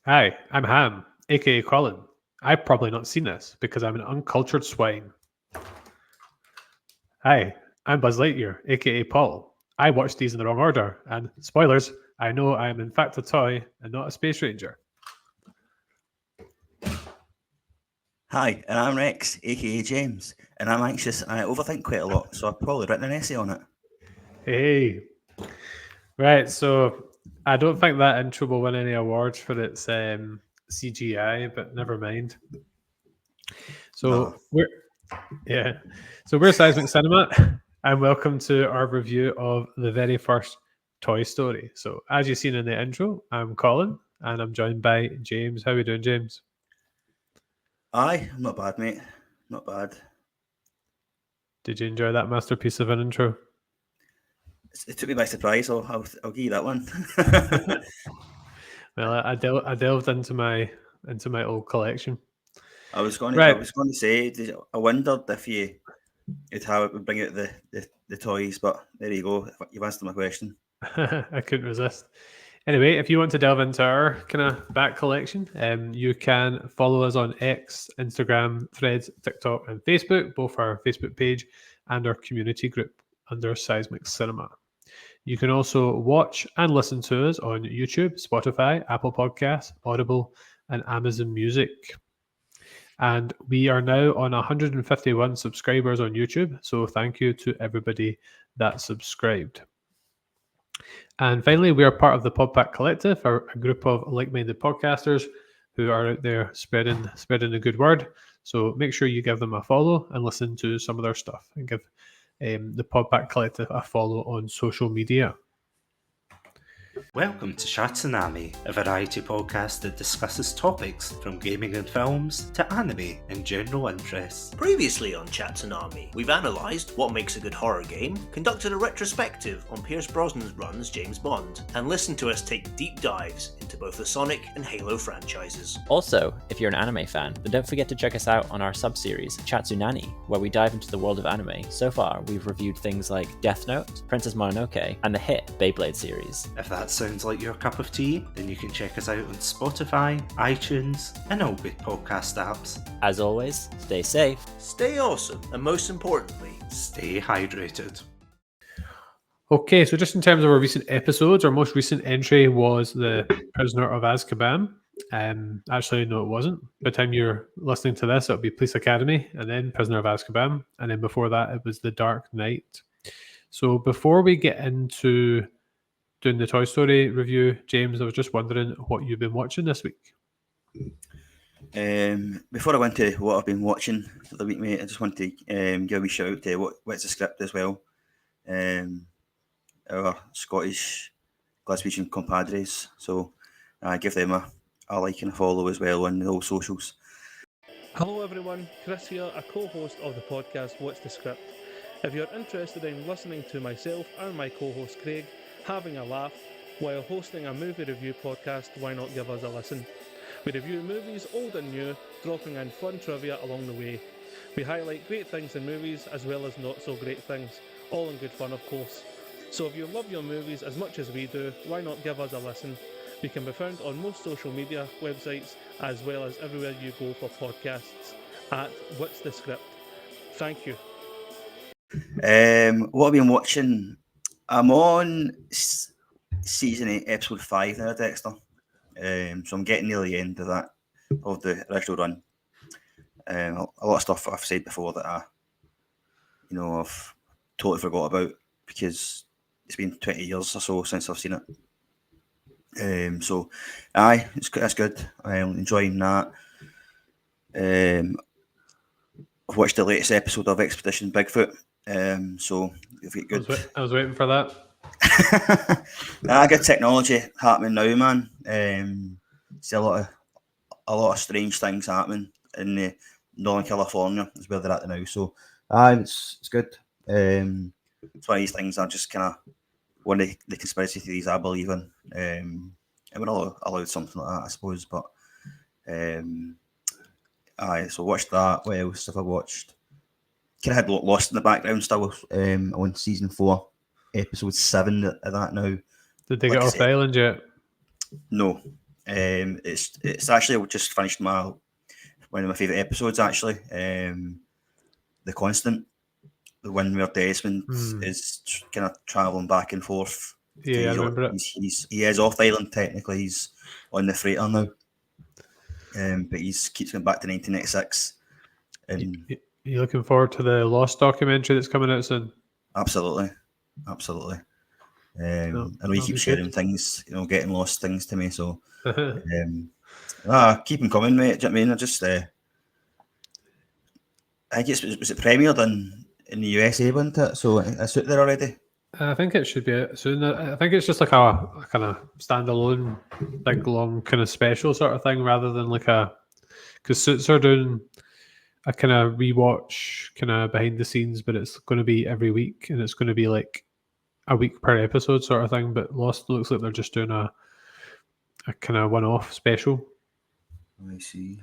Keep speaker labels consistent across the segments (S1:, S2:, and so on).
S1: Hi, I'm Ham, aka Colin. I've probably not seen this because I'm an uncultured swine. Hi, I'm Buzz Lightyear, aka Paul. I watched these in the wrong order, and spoilers, I know I am in fact a toy and not a space ranger.
S2: Hi, and I'm Rex, aka James, and I'm anxious and I overthink quite a lot, so I've probably written an essay on it.
S1: Hey, right, so I don't think that intro will win any awards for its CGI, but never mind.
S2: No.
S1: So yeah, so we're Seismic Cinema, and welcome to our review of the very first Toy Story. So, as you've seen in the intro, I'm Colin, and I'm joined by James. How are we doing, James?
S2: Aye, not bad, mate. Not bad.
S1: Did you enjoy that masterpiece of an intro?
S2: It took me by surprise, so I'll give you that one.
S1: Well, I delved into my old collection.
S2: I was going
S1: Right,
S2: to say, I wondered if you'd how it would bring out the toys, but there you go. You've answered my question.
S1: I couldn't resist. Anyway, if you want to delve into our kind of back collection, you can follow us on X, Instagram, Threads, TikTok, and Facebook, both our Facebook page and our community group under Seismic Cinema. You can also watch and listen to us on YouTube, Spotify, Apple Podcasts, Audible, and Amazon Music. And we are now on 151 subscribers on YouTube. So thank you to everybody that subscribed. And finally, we are part of the Podpack Collective, a group of like-minded podcasters who are out there spreading the good word. So make sure you give them a follow and listen to some of their stuff, and give the Podpack Collective a follow on social media.
S3: Welcome to Shatsunami, a variety podcast that discusses topics from gaming and films to anime and general interests.
S4: Previously on Chatsunami, we've analysed what makes a good horror game, conducted a retrospective on Pierce Brosnan's run as James Bond, and listened to us take deep dives into both the Sonic and Halo franchises.
S5: Also, if you're an anime fan, then don't forget to check us out on our sub-series, Chatsunani, where we dive into the world of anime. So far, we've reviewed things like Death Note, Princess Mononoke, and the hit Beyblade series.
S3: If that sounds like your cup of tea, then you can check us out on Spotify, iTunes, and all good podcast apps.
S5: As always, stay safe,
S4: Stay awesome, and most importantly,
S3: Stay hydrated.
S1: Okay, so just in terms of our recent episodes, our most recent entry was The Prisoner of Azkaban. Actually, no, it wasn't. By the time you're listening to this, it'll be Police Academy, and then Prisoner of Azkaban, and then before that, it was The Dark Knight. So before we get into doing the Toy Story review, James, I was just wondering what you've been watching this week.
S2: Before I went to what I've been watching for the week, mate, I just want to give a wee shout out to what's the script as well. Our Scottish Glaswegian compadres. So I give them a like and a follow as well on all socials.
S6: Hello everyone, Chris here, a co-host of the podcast What's the Script. If you're interested in listening to myself and my co-host Craig having a laugh while hosting a movie review podcast, why not give us a listen? We review movies old and new, dropping in fun trivia along the way. We highlight great things in movies as well as not so great things, all in good fun of course. So if you love your movies as much as we do, why not give us a listen? We can be found on most social media websites as well as everywhere you go for podcasts at What's the Script. Thank you.
S2: What I've been watching, I'm on season 8, episode 5 now, Dexter. So I'm getting near the end of that, of the original run. A lot of stuff I've said before that I've totally forgot about because it's been 20 years or so since I've seen it. So aye, that's good. I'm enjoying that. I've watched the latest episode of Expedition Bigfoot. So if you good,
S1: I was waiting for that.
S2: I got technology happening now, man. See a lot of strange things happening in Northern California is where they're at now. So it's good. It's one of these things I just kind of one of the conspiracy theories I believe in. And we're all allowed something like that, I suppose. But so watched that. What else have I watched? Kind of had Lost in the background still. On season 4, episode 7 of that now.
S1: Did they get off the island yet?
S2: No. It's actually just finished one of my favourite episodes. Actually, The Constant, the one where Desmond is kind of travelling back and forth.
S1: Yeah, I remember it.
S2: He is off the island technically. He's on the freighter now, but he's keeps going back to 1996. And
S1: You looking forward to the Lost documentary that's coming out soon?
S2: absolutely. I know he keeps sharing things, getting lost things to me. So keep them coming, mate. Do you know what I mean? I think was it premiered in the USA, wasn't it? So it's out there already.
S1: I think it should be out soon. I think it's just like a kind of standalone, big long kind of special sort of thing, rather than like because Suits are doing a kind of rewatch, kind of behind the scenes, but it's going to be every week, and it's going to be like a week per episode sort of thing. But Lost looks like they're just doing a kind of one-off special.
S2: I see.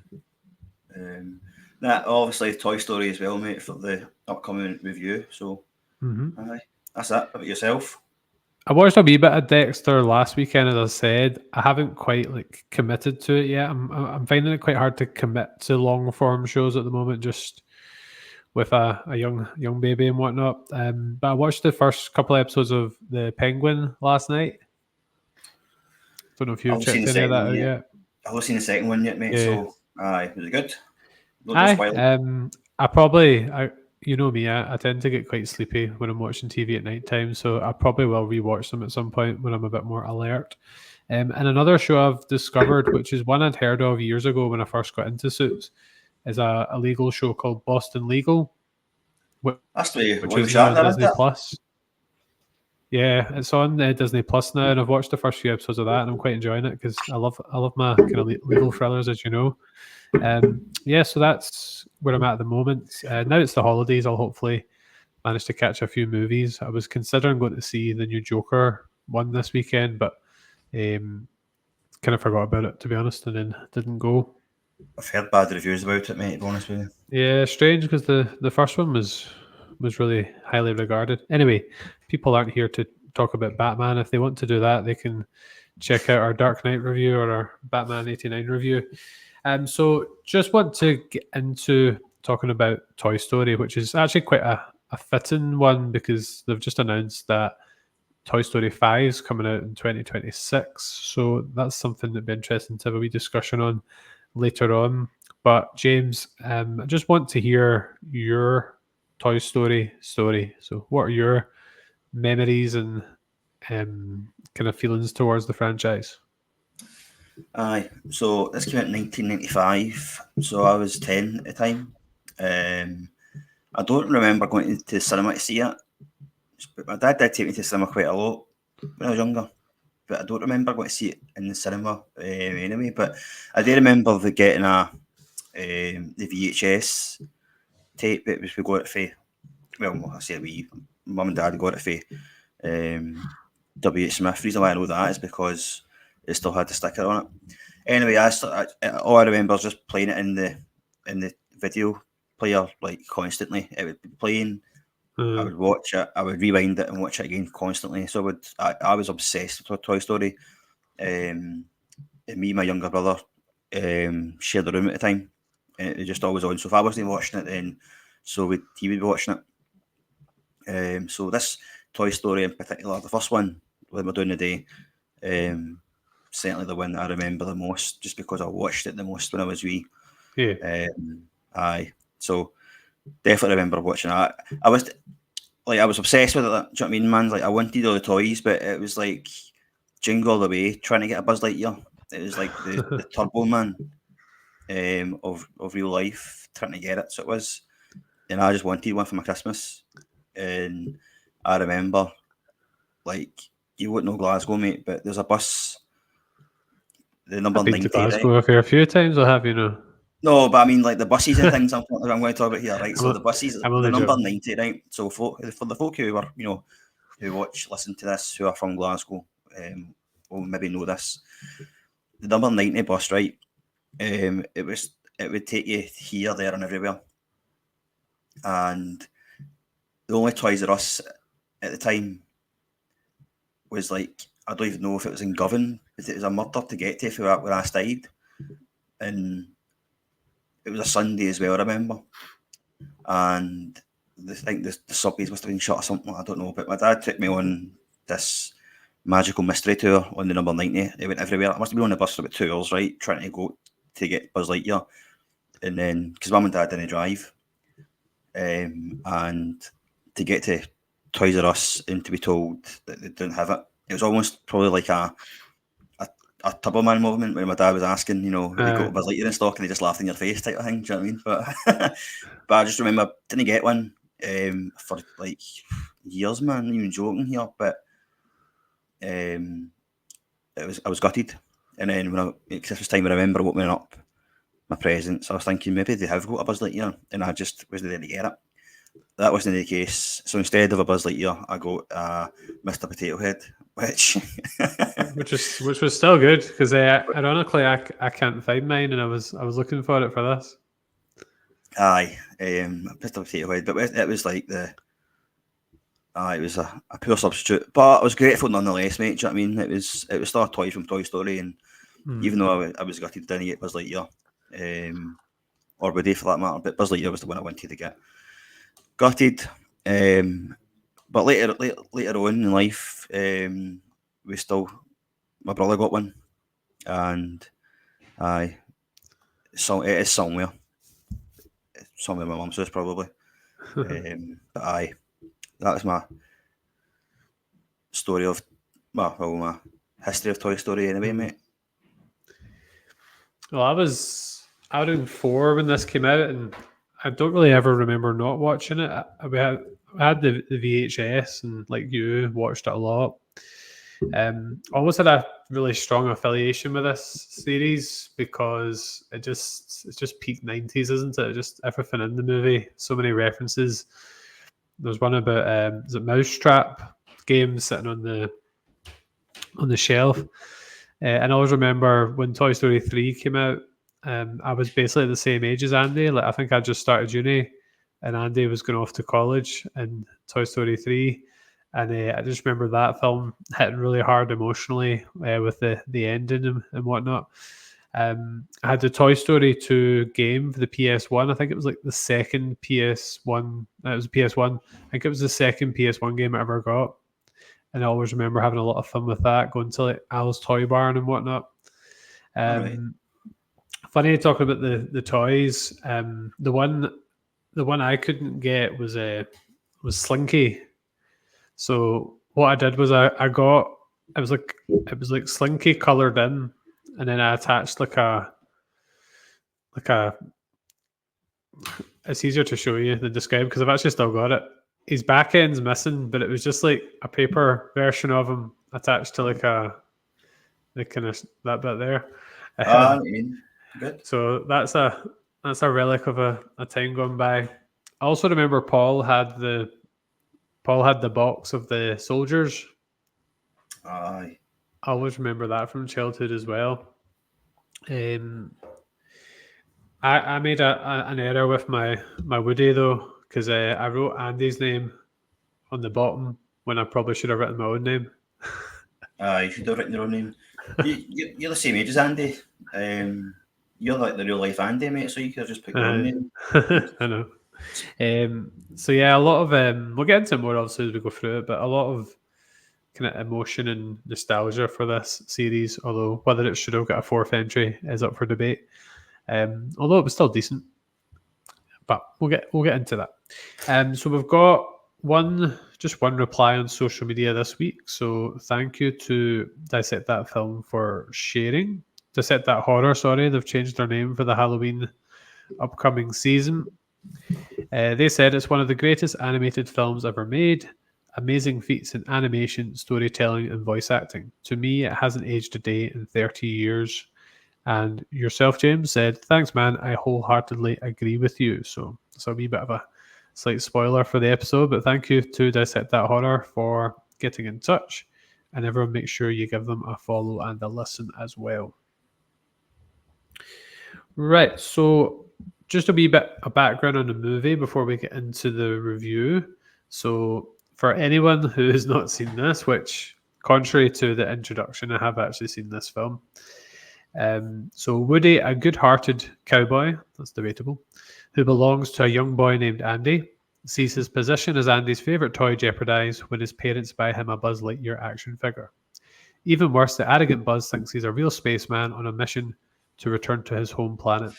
S2: That obviously Toy Story as well, mate, for the upcoming review. So that's it. How about yourself?
S1: I watched a wee bit of Dexter last weekend, as I said. I haven't quite committed to it yet. I'm finding it quite hard to commit to long form shows at the moment, just with a young baby and whatnot. But I watched the first couple of episodes of The Penguin last night. Don't know if you've checked any of that out yet.
S2: I haven't seen the second one yet, mate. Yeah. So, was it good?
S1: You know me, I tend to get quite sleepy when I'm watching TV at night time, so I probably will rewatch them at some point when I'm a bit more alert. And another show I've discovered, which is one I'd heard of years ago when I first got into Suits, is a legal show called Boston Legal, which is on Disney Plus. Yeah, it's on Disney Plus now, and I've watched the first few episodes of that, and I'm quite enjoying it because I love my kind of legal thrillers, as you know. So that's where I'm at the moment. Now it's the holidays. I'll hopefully manage to catch a few movies. I was considering going to see the new Joker one this weekend, but kind of forgot about it, to be honest, and then didn't go.
S2: I've heard bad reviews about it, mate, to be honest with you.
S1: Yeah, strange, because the first one was really highly regarded. Anyway, people aren't here to talk about Batman. If they want to do that, they can check out our Dark Knight review or our Batman 89 review. So just want to get into talking about Toy Story, which is actually quite a fitting one because they've just announced that Toy Story 5 is coming out in 2026. So that's something that'd be interesting to have a wee discussion on later on. But James, I just want to hear your Toy Story story. So what are your memories and kind of feelings towards the franchise?
S2: Aye, so this came out in 1995, so I was 10 at the time. I don't remember going to the cinema to see it, but my dad did take me to the cinema quite a lot when I was younger, but I don't remember going to see it in the cinema anyway, but I do remember getting the VHS tape that we got it for, well, I say mum and dad got it for W.H. Smith. The reason why I know that is because it still had the sticker on it. Anyway, all I remember is just playing it in the video player constantly. It would be playing. I would watch it. I would rewind it and watch it again constantly. So I was obsessed with Toy Story. And me and my younger brother shared the room at the time, and it was just always on. So if I wasn't watching it, then he would be watching it. So this Toy Story in particular, the first one when we're doing the day. Certainly the one that I remember the most, just because I watched it the most when I was wee.
S1: Yeah.
S2: So definitely remember watching that. I was obsessed with it. Do you know what I mean, man? I wanted all the toys, but it was like Jingle All the Way, trying to get a Buzz Lightyear. It was like the Turbo Man of real life, trying to get it. So it was, and I just wanted one for my Christmas. And I remember, you wouldn't know Glasgow, mate, but there's a bus. The number 90.
S1: I've been to Glasgow a fair few times, I have,
S2: No, but I mean, the buses and things I'm going to talk about here, right? So the buses, the number 90, right? So for the folk who are, who listen to this, who are from Glasgow, will maybe know this. The number 90 bus, right? It would take you here, there, and everywhere. And the only Toys R Us at the time was I don't even know if it was in Govan, but it was a murder to get to where I stayed. And it was a Sunday as well, I remember. And I think the subways must have been shut or something, I don't know. But my dad took me on this magical mystery tour on the number 90. They went everywhere. I must have been on the bus for about 2 hours, right, trying to go to get Buzz Lightyear. And then, because Mum and Dad didn't drive, and to get to Toys R Us and to be told that they didn't have it, it was almost probably like a Turbo Man moment when my dad was asking, you know, have you got a Buzz Lightyear in stock, and they just laughed in your face type of thing. Do you know what I mean? But I just remember didn't get one for like years, man. I'm not even joking here, but I was gutted. And then when Christmas time, I remember opening up my presents. I was thinking maybe they have got a Buzz Lightyear, and I just wasn't there to get it. That wasn't the case. So instead of a Buzz Lightyear, I got Mr. Potato Head, which
S1: which was still good because ironically I can't find mine, and I was looking for it for this.
S2: Aye, Mr. Potato Head, but it was like it was a poor substitute, but I was grateful nonetheless, mate. Do you know what I mean? It was still a toy from Toy Story, and even though I was gutted, didn't get Buzz Lightyear, or Woody for that matter, but Buzz Lightyear was the one I wanted to get. Gutted, but later on in life, my brother got one, and it is somewhere my mum's house probably. But that was my story of my history of Toy Story anyway, mate.
S1: Well, I was in 4 when this came out, and I don't really ever remember not watching it. I had the VHS, and like you, watched it a lot. Always had a really strong affiliation with this series because it's just peak 90s, isn't it? Just everything in the movie, so many references. There's one about is it Mousetrap games sitting on the shelf, and I always remember when Toy Story 3 came out. I was basically the same age as Andy. Like I think I just started uni, and Andy was going off to college in Toy Story 3. And I just remember that film hitting really hard emotionally with the ending and whatnot. I had the Toy Story 2 game for the PS1. I think it was like the second PS1. It was PS1. I think it was the second PS1 game I ever got. And I always remember having a lot of fun with that, going to like Al's Toy Barn and whatnot.
S2: Right.
S1: Funny talking about the toys. The one I couldn't get was Slinky. So what I did was I got it was like Slinky coloured in, and then I attached like a it's easier to show you than describe because I've actually still got it. His back end's missing, but it was just like a paper version of him attached to like kind of that bit there.
S2: Good.
S1: So that's a relic of a time gone by. I also remember Paul had the box of the soldiers.
S2: Aye.
S1: I always remember that from childhood as well. I made an error with my Woody though, because I wrote Andy's name on the bottom when I probably should have written my own name.
S2: You should have written your own name. You're the same age as Andy. You're like the real life Andy, mate. So you could have just picked your own name.
S1: I know. So yeah, a lot of we'll get into it more obviously as we go through it, but a lot of kind of emotion and nostalgia for this series. Although whether it should have got a 4th entry is up for debate. Although it was still decent, but we'll get into that. So we've got one reply on social media this week. So thank you to Dissect That Film for sharing. Dissect That Horror, sorry, they've changed their name for the Halloween upcoming season. They said it's one of the greatest animated films ever made. Amazing feats in animation, storytelling, and voice acting. To me, it hasn't aged a day in 30 years. And yourself, James, said, thanks, man. I wholeheartedly agree with you. So it's a wee bit of a slight spoiler for the episode, but thank you to Dissect That Horror for getting in touch. And everyone make sure you give them a follow and a listen as well. Right, so just a wee bit of background on the movie before we get into the review. So for anyone who has not seen this, which contrary to the introduction, I have actually seen this film. So Woody, a good-hearted cowboy, that's debatable, who belongs to a young boy named Andy, sees his position as Andy's favourite toy jeopardised when his parents buy him a Buzz Lightyear action figure. Even worse, the arrogant Buzz thinks he's a real spaceman on a mission to return to his home planet.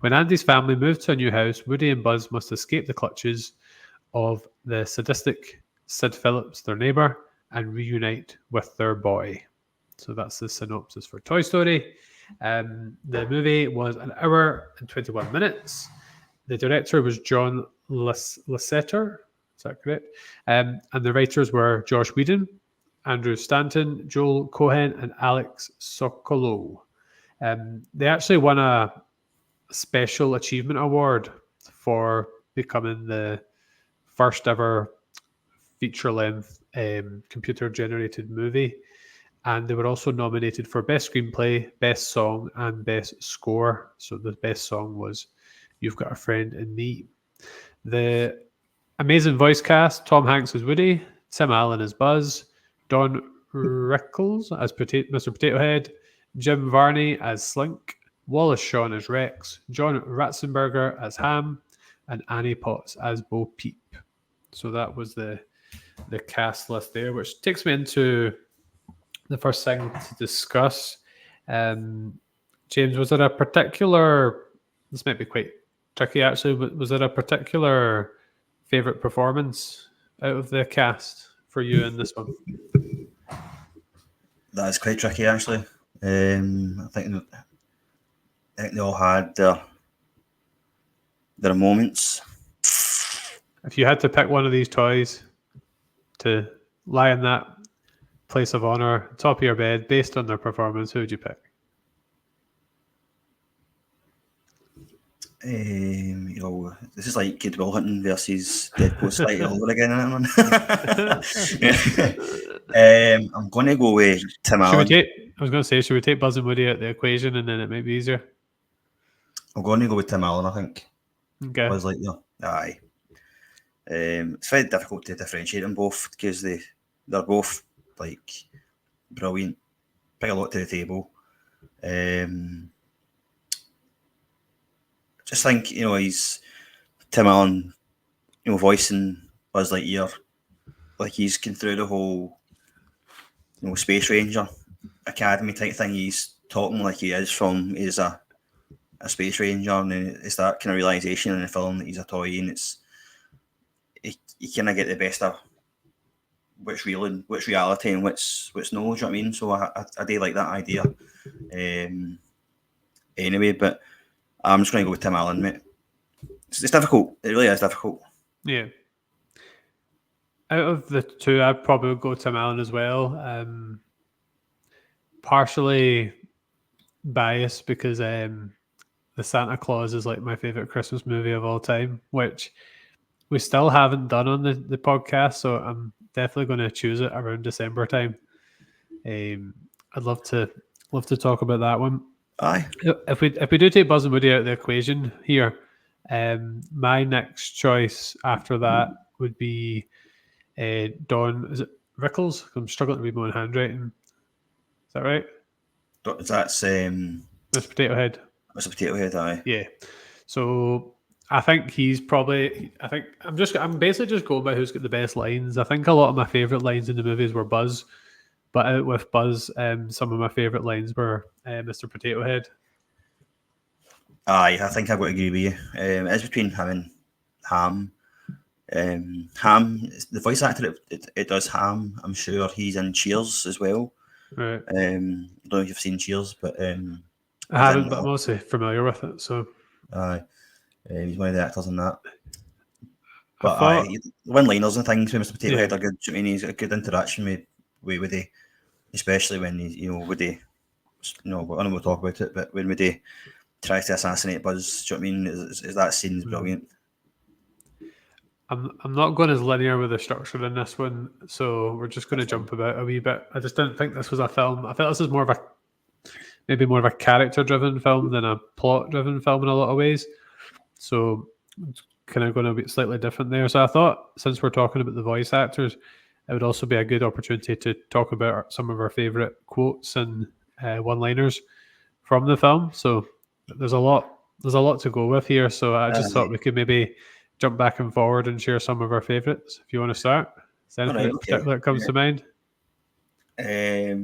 S1: When Andy's family move to a new house, Woody and Buzz must escape the clutches of the sadistic Sid Phillips, their neighbour, and reunite with their boy. So that's the synopsis for Toy Story. The movie was 1 hour and 21 minutes. The director was John Lasseter, is that correct? And the writers were Josh Whedon, Andrew Stanton, Joel Cohen, and Alex Sokolow. They actually won a Special Achievement Award for becoming the first ever feature-length computer-generated movie. And they were also nominated for Best Screenplay, Best Song, and Best Score. So the best song was You've Got a Friend in Me. The amazing voice cast: Tom Hanks as Woody, Tim Allen as Buzz, Don Rickles as Mr. Potato Head, Jim Varney as Slink, Wallace Shawn as Rex, John Ratzenberger as Ham, and Annie Potts as Bo Peep. So that was the cast list there, which takes me into the first thing to discuss. James, was there a particular, this might be quite tricky actually, but was there a particular favourite performance out of the cast for you in this one?
S2: That is quite tricky actually. I think they all had their moments.
S1: If you had to pick one of these toys to lie in that place of honor, top of your bed, based on their performance, who would you pick?
S2: This is like Good Will Hunting versus Dead Post Fight all over again. I'm going to go with Tim Allen.
S1: Should we take Buzz and Woody out of the equation and then it might be easier?
S2: I'm going to go with Tim Allen, I think.
S1: Okay.
S2: Buzz Lightyear. Aye. It's very difficult to differentiate them both because they're both like brilliant, bring a lot to the table. Just think, he's Tim Allen, voicing Buzz Lightyear, like he's gone through the whole, Space Ranger Academy type thing. He's talking like he is he's a Space Ranger, and it's that kind of realization in the film that he's a toy, and you kind of get the best of which reality and what's no. Do you know what I mean? So I do like that idea. Anyway, but I'm just going to go with Tim Allen, mate. It's difficult. It really is difficult.
S1: Yeah. Out of the two, I'd probably go Tim Allen as well. Partially biased because The Santa Claus is like my favorite Christmas movie of all time, which we still haven't done on the podcast. So I'm definitely going to choose it around December time. I'd love to talk about that one.
S2: Aye.
S1: If we do take Buzz and Woody out of the equation here, my next choice after that would be Don. Is it Rickles? I'm struggling to read my own handwriting. Is that right?
S2: That's
S1: Mr. Potato Head.
S2: Mr. Potato Head. Aye.
S1: Yeah. So I think he's probably. I'm basically just going by who's got the best lines. I think a lot of my favorite lines in the movies were Buzz. But out with Buzz, some of my favourite lines were Mr. Potato Head.
S2: Aye, I think I've got to agree with you. It's between him and Ham. Ham, the voice actor, it does Ham. I'm sure he's in Cheers as well.
S1: Right.
S2: I don't know if you've seen Cheers, but
S1: I haven't, but I'm also familiar with it. So
S2: aye, he's one of the actors in that. But one-liners and things with Mr. Potato Head are good. I mean, he's got a good interaction with Woody, especially when Woody. I know we'll talk about it, but when Woody tries to assassinate Buzz, do you know what I mean? Is that scene's brilliant.
S1: I'm not going as linear with the structure in this one, so we're just going to jump about a wee bit. I just didn't think this was a film. I felt this is more of a character-driven film than a plot-driven film in a lot of ways. So it's kind of going to be slightly different there. So I thought, since we're talking about the voice actors, it would also be a good opportunity to talk about some of our favourite quotes and one-liners from the film. So there's a lot to go with here. So I just thought we could maybe jump back and forward and share some of our favourites. If you want to start, is there anything particular that comes to mind?
S2: I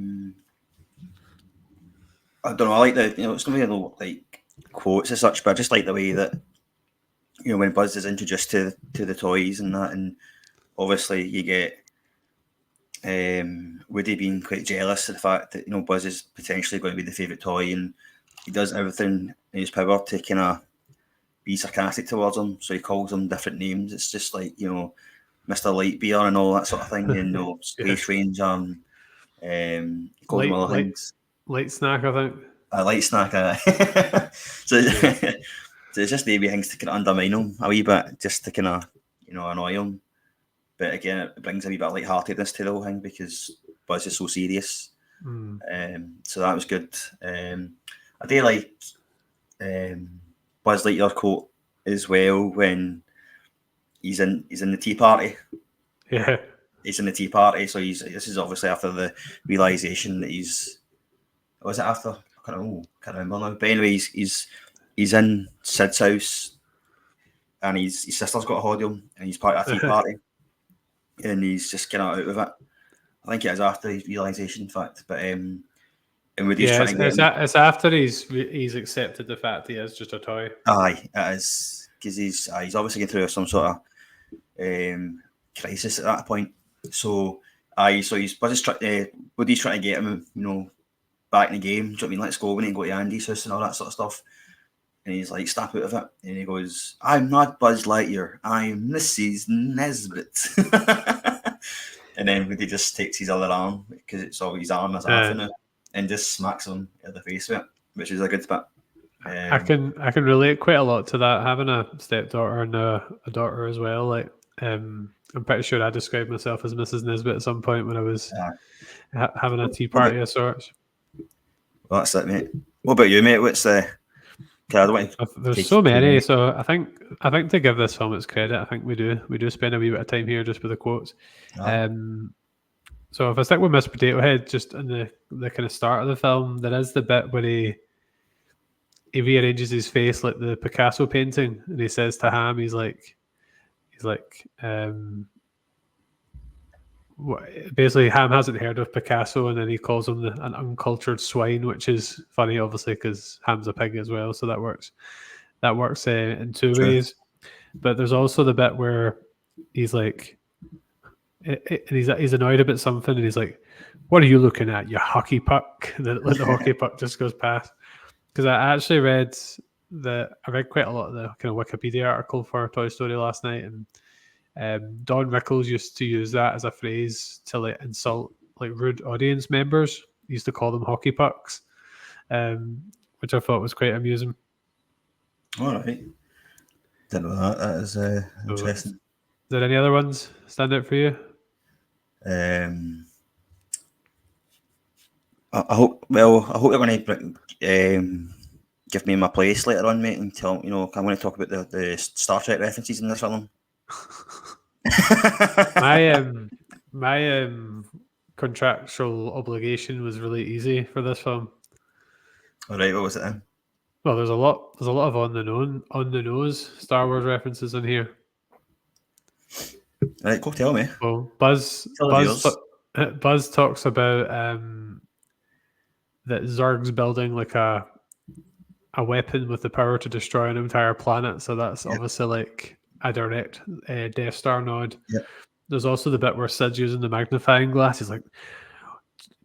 S2: don't know. I like it's not really like quotes as such, but I just like the way that when Buzz is introduced to the toys and that, and obviously you get Woody being quite jealous of the fact that Buzz is potentially going to be the favourite toy, and he does everything in his power to kind of be sarcastic towards him. So he calls him different names. It's just like Mr. Lightbeer and all that sort of thing, and Space Ranger. And he calls him other things.
S1: Light snack, I think.
S2: A light snack. So it's just the wee things to kind of undermine him a wee bit, just to kind of annoy him. But again, it brings a wee bit of lightheartedness to the whole thing because Buzz is so serious. So that was good. I do like Buzz Lightyear quote as well when he's in the tea party.
S1: Yeah.
S2: He's in the tea party, so this is obviously after the realization that was it after? I can't remember now. But anyway, he's in Sid's house, and his sister's got a hold of him, and he's part of a tea party, and he's just kind of out of it. I think it is after his realization, in fact. But and Woody's trying to get him.
S1: It's after he's accepted the fact he is just a toy.
S2: Aye, it is because he's obviously going through some sort of crisis at that point. So Woody's trying to get him, back in the game. Do you know what I mean? Let's go. We need to go to Andy's house and all that sort of stuff. And he's like, snap out of it. And he goes, I'm not Buzz Lightyear. I'm Mrs. Nesbit. And then Woody just takes his other arm, because it's all his arm is half in it, and just smacks him in the face with it, which is a good bit.
S1: I can relate quite a lot to that, having a stepdaughter and a daughter as well. Like, I'm pretty sure I described myself as Mrs. Nesbit at some point when I was having a tea party of sorts.
S2: Well, that's it, mate. What about you, mate? What's the?
S1: There's so many, so I think to give this film its credit, I think we do spend a wee bit of time here just with the quotes. So if I stick with Miss Potato Head, just in the kind of start of the film, there is the bit where he rearranges his face like the Picasso painting, and he says to Ham, he's like, basically Ham hasn't heard of Picasso, and then he calls him an uncultured swine, which is funny, obviously, because Ham's a pig as well, so that works in two ways. But there's also the bit where he's like, he's annoyed about something, and he's like, what are you looking at, you hockey puck? The hockey puck just goes past. Because I actually read quite a lot of the kind of Wikipedia article for Toy Story last night, and Don Rickles used to use that as a phrase to like insult like rude audience members. He used to call them hockey pucks, which I thought was quite amusing.
S2: All right, didn't know that. That is interesting. Is
S1: there any other ones stand out for you?
S2: I hope you're going to give me my place later on, mate, and tell I'm going to talk about the Star Trek references in this film.
S1: my contractual obligation was really easy for this film.
S2: All right, what was it then?
S1: Well, there's a lot of on the nose Star Wars references in here.
S2: All right, go tell me.
S1: Well, Buzz talks about that Zurg's building like a weapon with the power to destroy an entire planet. So that's obviously like a direct Death Star nod.
S2: Yep.
S1: There's also the bit where Sid's using the magnifying glass. He's like,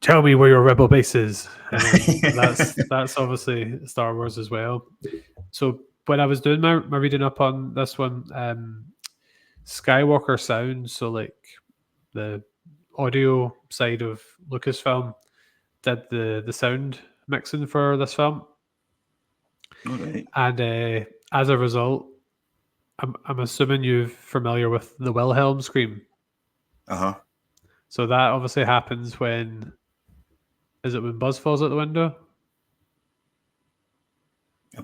S1: tell me where your rebel base is. And that's obviously Star Wars as well. So when I was doing my reading up on this one, Skywalker Sound, so like the audio side of Lucasfilm, did the sound mixing for this film.
S2: Okay.
S1: And as a result, I'm assuming you're familiar with the Wilhelm scream. So that obviously happens when Buzz falls out the window?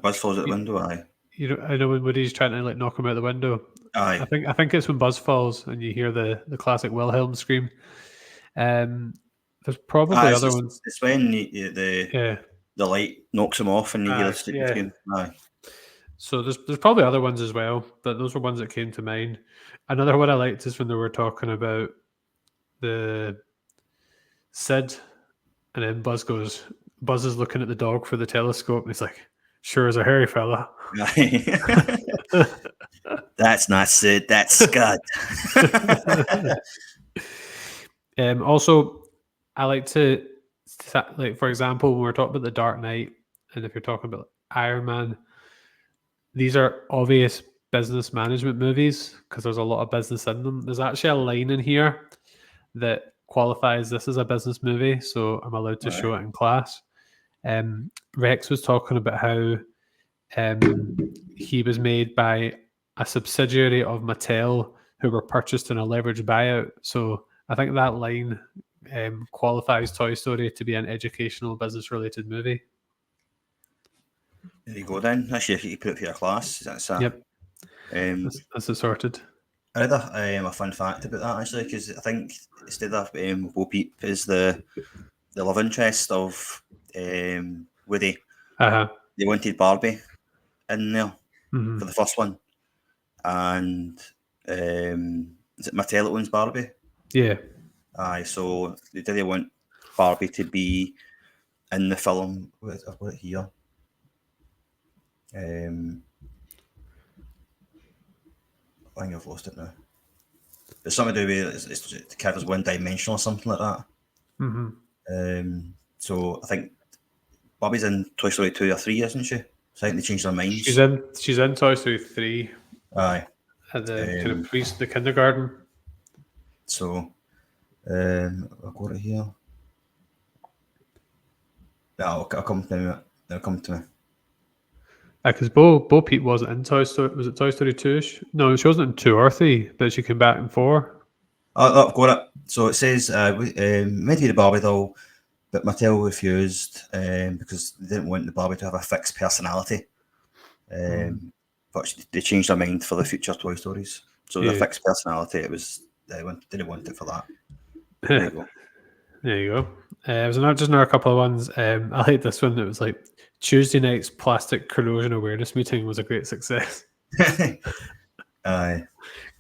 S2: Buzz falls out the window, aye.
S1: I know when Woody's trying to like knock him out the window.
S2: Aye.
S1: I think it's when Buzz falls and you hear the classic Wilhelm scream. There's probably other ones.
S2: It's when the
S1: Yeah.
S2: light knocks him off and you hear the stupid
S1: yeah.
S2: scream. Aye.
S1: So there's probably other ones as well, but those were ones that came to mind. Another one I liked is when they were talking about the Sid, and then Buzz is looking at the dog for the telescope, and he's like, "Sure as a hairy fella."
S2: Aye. That's not Sid, that's Scud.
S1: Also, I like to, like, for example, when we're talking about the Dark Knight, and if you're talking about Iron Man, these are obvious business management movies because there's a lot of business in them. There's actually a line in here that qualifies this as a business movie, so I'm allowed to show it in class. Rex was talking about how he was made by a subsidiary of Mattel who were purchased in a leveraged buyout. So I think that line qualifies Toy Story to be an educational, business-related movie.
S2: There you go then. That's you put it for your class. That's
S1: Yep. That's it sorted.
S2: I read a fun fact about that actually, because I think instead of Bo Peep is the love interest of Woody. They wanted Barbie in there for the first one, and is it Mattel that owns Barbie?
S1: Yeah.
S2: Aye, so they want Barbie to be in the film. I've got it here. I think I've lost it now. It's something to do with it's the kid was one dimensional or something like that. So I think Barbie's in Toy Story 2 or 3, isn't she? So I think they changed their minds.
S1: She's in Toy Story 3.
S2: Aye.
S1: At the kind of the kindergarten.
S2: So I've got it here. I'll come to me. It'll come to me.
S1: Because Bo Peep wasn't in Toy Story. Was it Toy Story 2-ish? No, she wasn't in 2 or 3, but she came back in 4.
S2: Oh, I've got it. So it says, meant to be the Barbie doll, but Mattel refused because they didn't want the Barbie to have a fixed personality. But they changed their mind for the future Toy Stories. So the fixed personality, they didn't want it for that. There you go.
S1: There you go. There's another couple of ones. I like this one. It was like Tuesday night's plastic corrosion awareness meeting was a great success.
S2: Aye.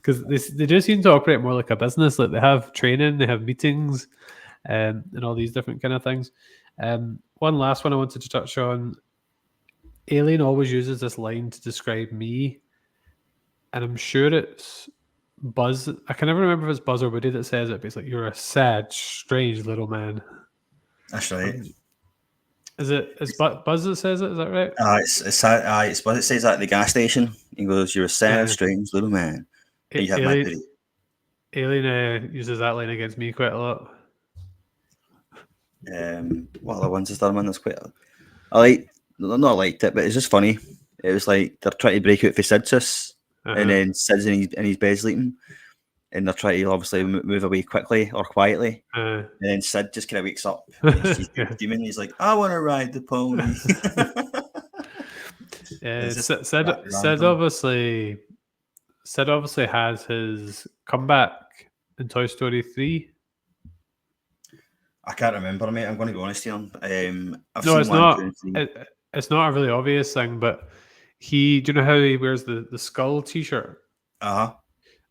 S1: Because they do seem to operate more like a business. Like they have training, they have meetings, and all these different kind of things. One last one I wanted to touch on. Alien always uses this line to describe me, and I'm sure it's Buzz. I can never remember if it's Buzz or Woody that says it, but it's like, "You're a sad, strange little man."
S2: That's right.
S1: It's Buzz that says it? Is that right?
S2: It's Buzz. It says that at the gas station. He goes, "You're a sad, strange little man." And you have my pity.
S1: Alien uses that line against me quite a lot.
S2: What other ones is there, man? That's quite. Not liked it, but it's just funny. It was like they're trying to break out for Sid's, and then Sid's in his bed sleeping, and they're trying to obviously move away quickly or quietly, and then Sid just kind of wakes up. And he's demon. He's like, "I want to ride the pony."
S1: Sid obviously has his comeback in Toy Story 3.
S2: I can't remember, mate. I'm going to be honest here.
S1: It's not. It's not a really obvious thing, but do you know how he wears the skull T-shirt?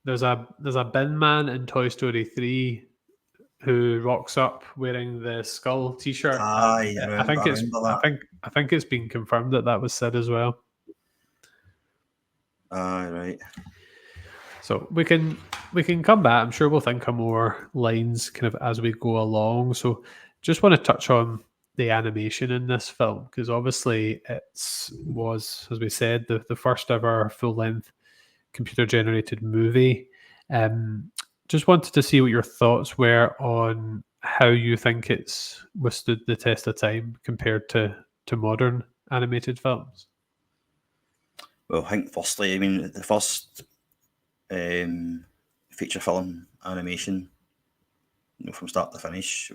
S1: There's a bin man in Toy Story 3 who rocks up wearing the skull T-shirt.
S2: I
S1: think it's been confirmed that was Sid as well.
S2: Right.
S1: So we can come back. I'm sure we'll think of more lines kind of as we go along. So just want to touch on the animation in this film, because obviously it was, as we said, the first ever full-length computer-generated movie. Just wanted to see what your thoughts were on how you think it's withstood the test of time compared to modern animated films.
S2: Well, I think firstly, I mean, the first feature film animation, from start to finish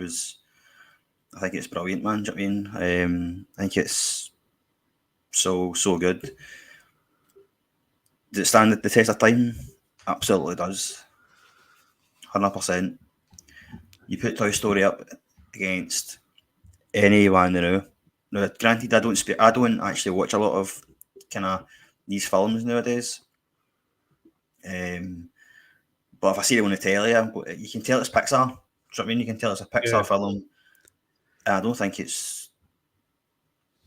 S2: I think it's brilliant, man. Do you know what I mean? I think it's so good. Does it stand the test of time? Absolutely does. 100%. You put Toy Story up against anyone now. Now, granted, I don't actually watch a lot of kind of these films nowadays. But if I see it on the telly, you can tell it's Pixar. Do you know what I mean? You can tell it's a Pixar film. And I don't think it's.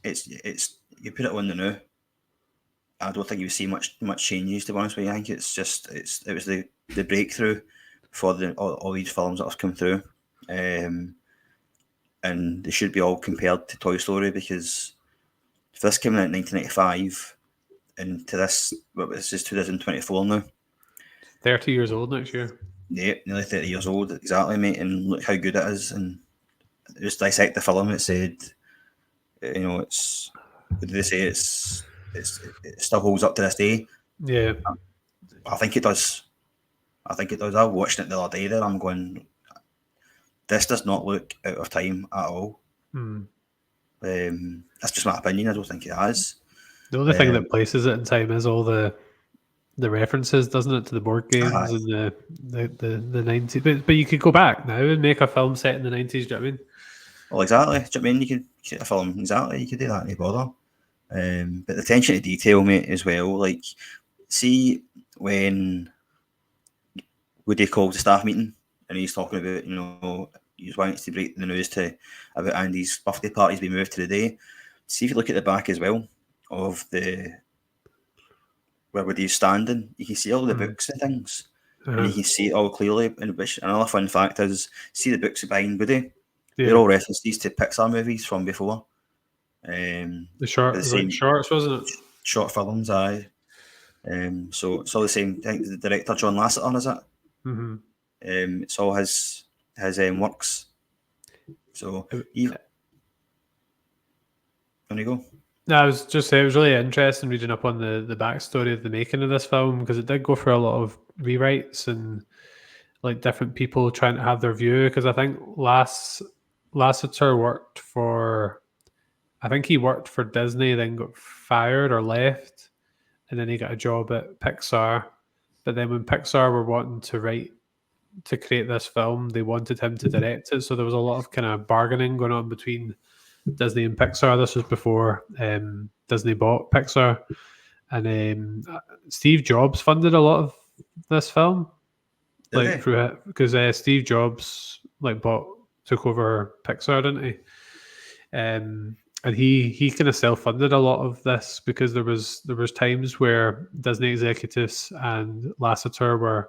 S2: You put it on the now. I don't think you see much changes, to be honest with you. I think it was the breakthrough for all these films that have come through, and they should be all compared to Toy Story, because if this came out in 1995 and to this, this is 2024 now.
S1: 30 years old next year.
S2: Yeah, nearly 30 years old, exactly, mate. And look how good it is. And just dissect the film. It said, it's, what did they say? It still holds up to this day.
S1: Yeah.
S2: I think it does. I was watching it the other day there. I'm going, this does not look out of time at all. That's just my opinion. I don't think it has.
S1: The only thing that places it in time is all the references, doesn't it, to the board games and the 90s. But you could go back now and make a film set in the 90s, do you know what I mean?
S2: Well, exactly. Do you know what I mean? You could set a film, exactly. You could do that, no bother. But the attention to detail, mate, as well. Like, see when Woody calls the staff meeting and he's talking about, he's wanting to break the news about Andy's birthday party's been moved to the day. See if you look at the back as well of where Woody's standing, you can see all the books and things. And you can see it all clearly. And another fun fact is, see the books behind Woody? Yeah. They're all references to Pixar movies from before.
S1: The shorts, wasn't it?
S2: Short films, aye. So it's all the same. I think the director, John Lasseter, is it?
S1: Mm-hmm.
S2: It's all his works. So, there you go.
S1: No, I was just saying, it was really interesting reading up on the backstory of the making of this film, because it did go for a lot of rewrites and like different people trying to have their view. Because I think Lasseter worked for Disney, then got fired or left, and then he got a job at Pixar. But then when Pixar were wanting to create this film, they wanted him to direct it. So there was a lot of kind of bargaining going on between Disney and Pixar. This was before Disney bought Pixar, and Steve Jobs funded a lot of this film, through it, because Steve Jobs took over Pixar, didn't he? And he kind of self-funded a lot of this, because there was times where Disney executives and Lasseter were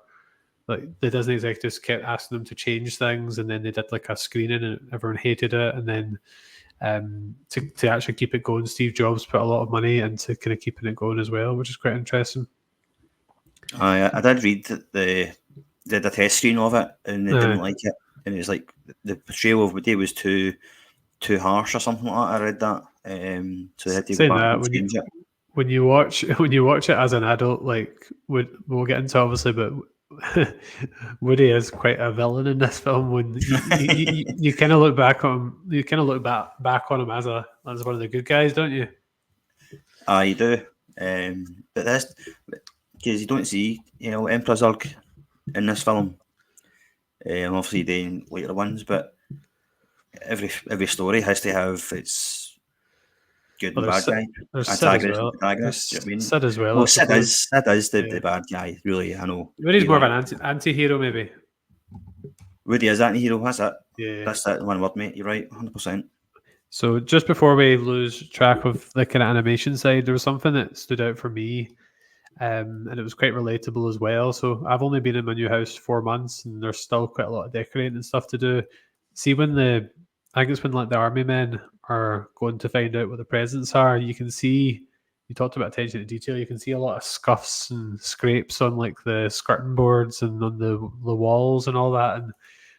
S1: the Disney executives kept asking them to change things, and then they did like a screening and everyone hated it, and then to actually keep it going, Steve Jobs put a lot of money into kind of keeping it going as well, which is quite interesting.
S2: I did read that they did a test screen of it and they didn't like it, and it was like the portrayal of Woody was too harsh or something like that. I read that, so they had to go back and change it.
S1: When you watch it as an adult, we'll get into obviously, but Woody is quite a villain in this film. When you kind of look back on him, back on him as one of the good guys, don't you?
S2: You do. But this, because you don't see, Emperor Zurg in this film. Obviously, doing later ones, but every story has to have its good and bad guy.
S1: There's
S2: Antagonist.
S1: Sid as well.
S2: Well, Sid is the bad guy, really. I know.
S1: Woody's more of an anti-hero, maybe.
S2: Woody is anti-hero, that's it.
S1: Yeah.
S2: That's that one word, mate. You're right, 100%.
S1: So just before we lose track of the kind of animation side, there was something that stood out for me, and it was quite relatable as well. So I've only been in my new house 4 months, and there's still quite a lot of decorating and stuff to do. See, I think it's when the army men are going to find out what the presents are, you can see, you talked about attention to detail, you can see a lot of scuffs and scrapes on the skirting boards and on the walls and all that. And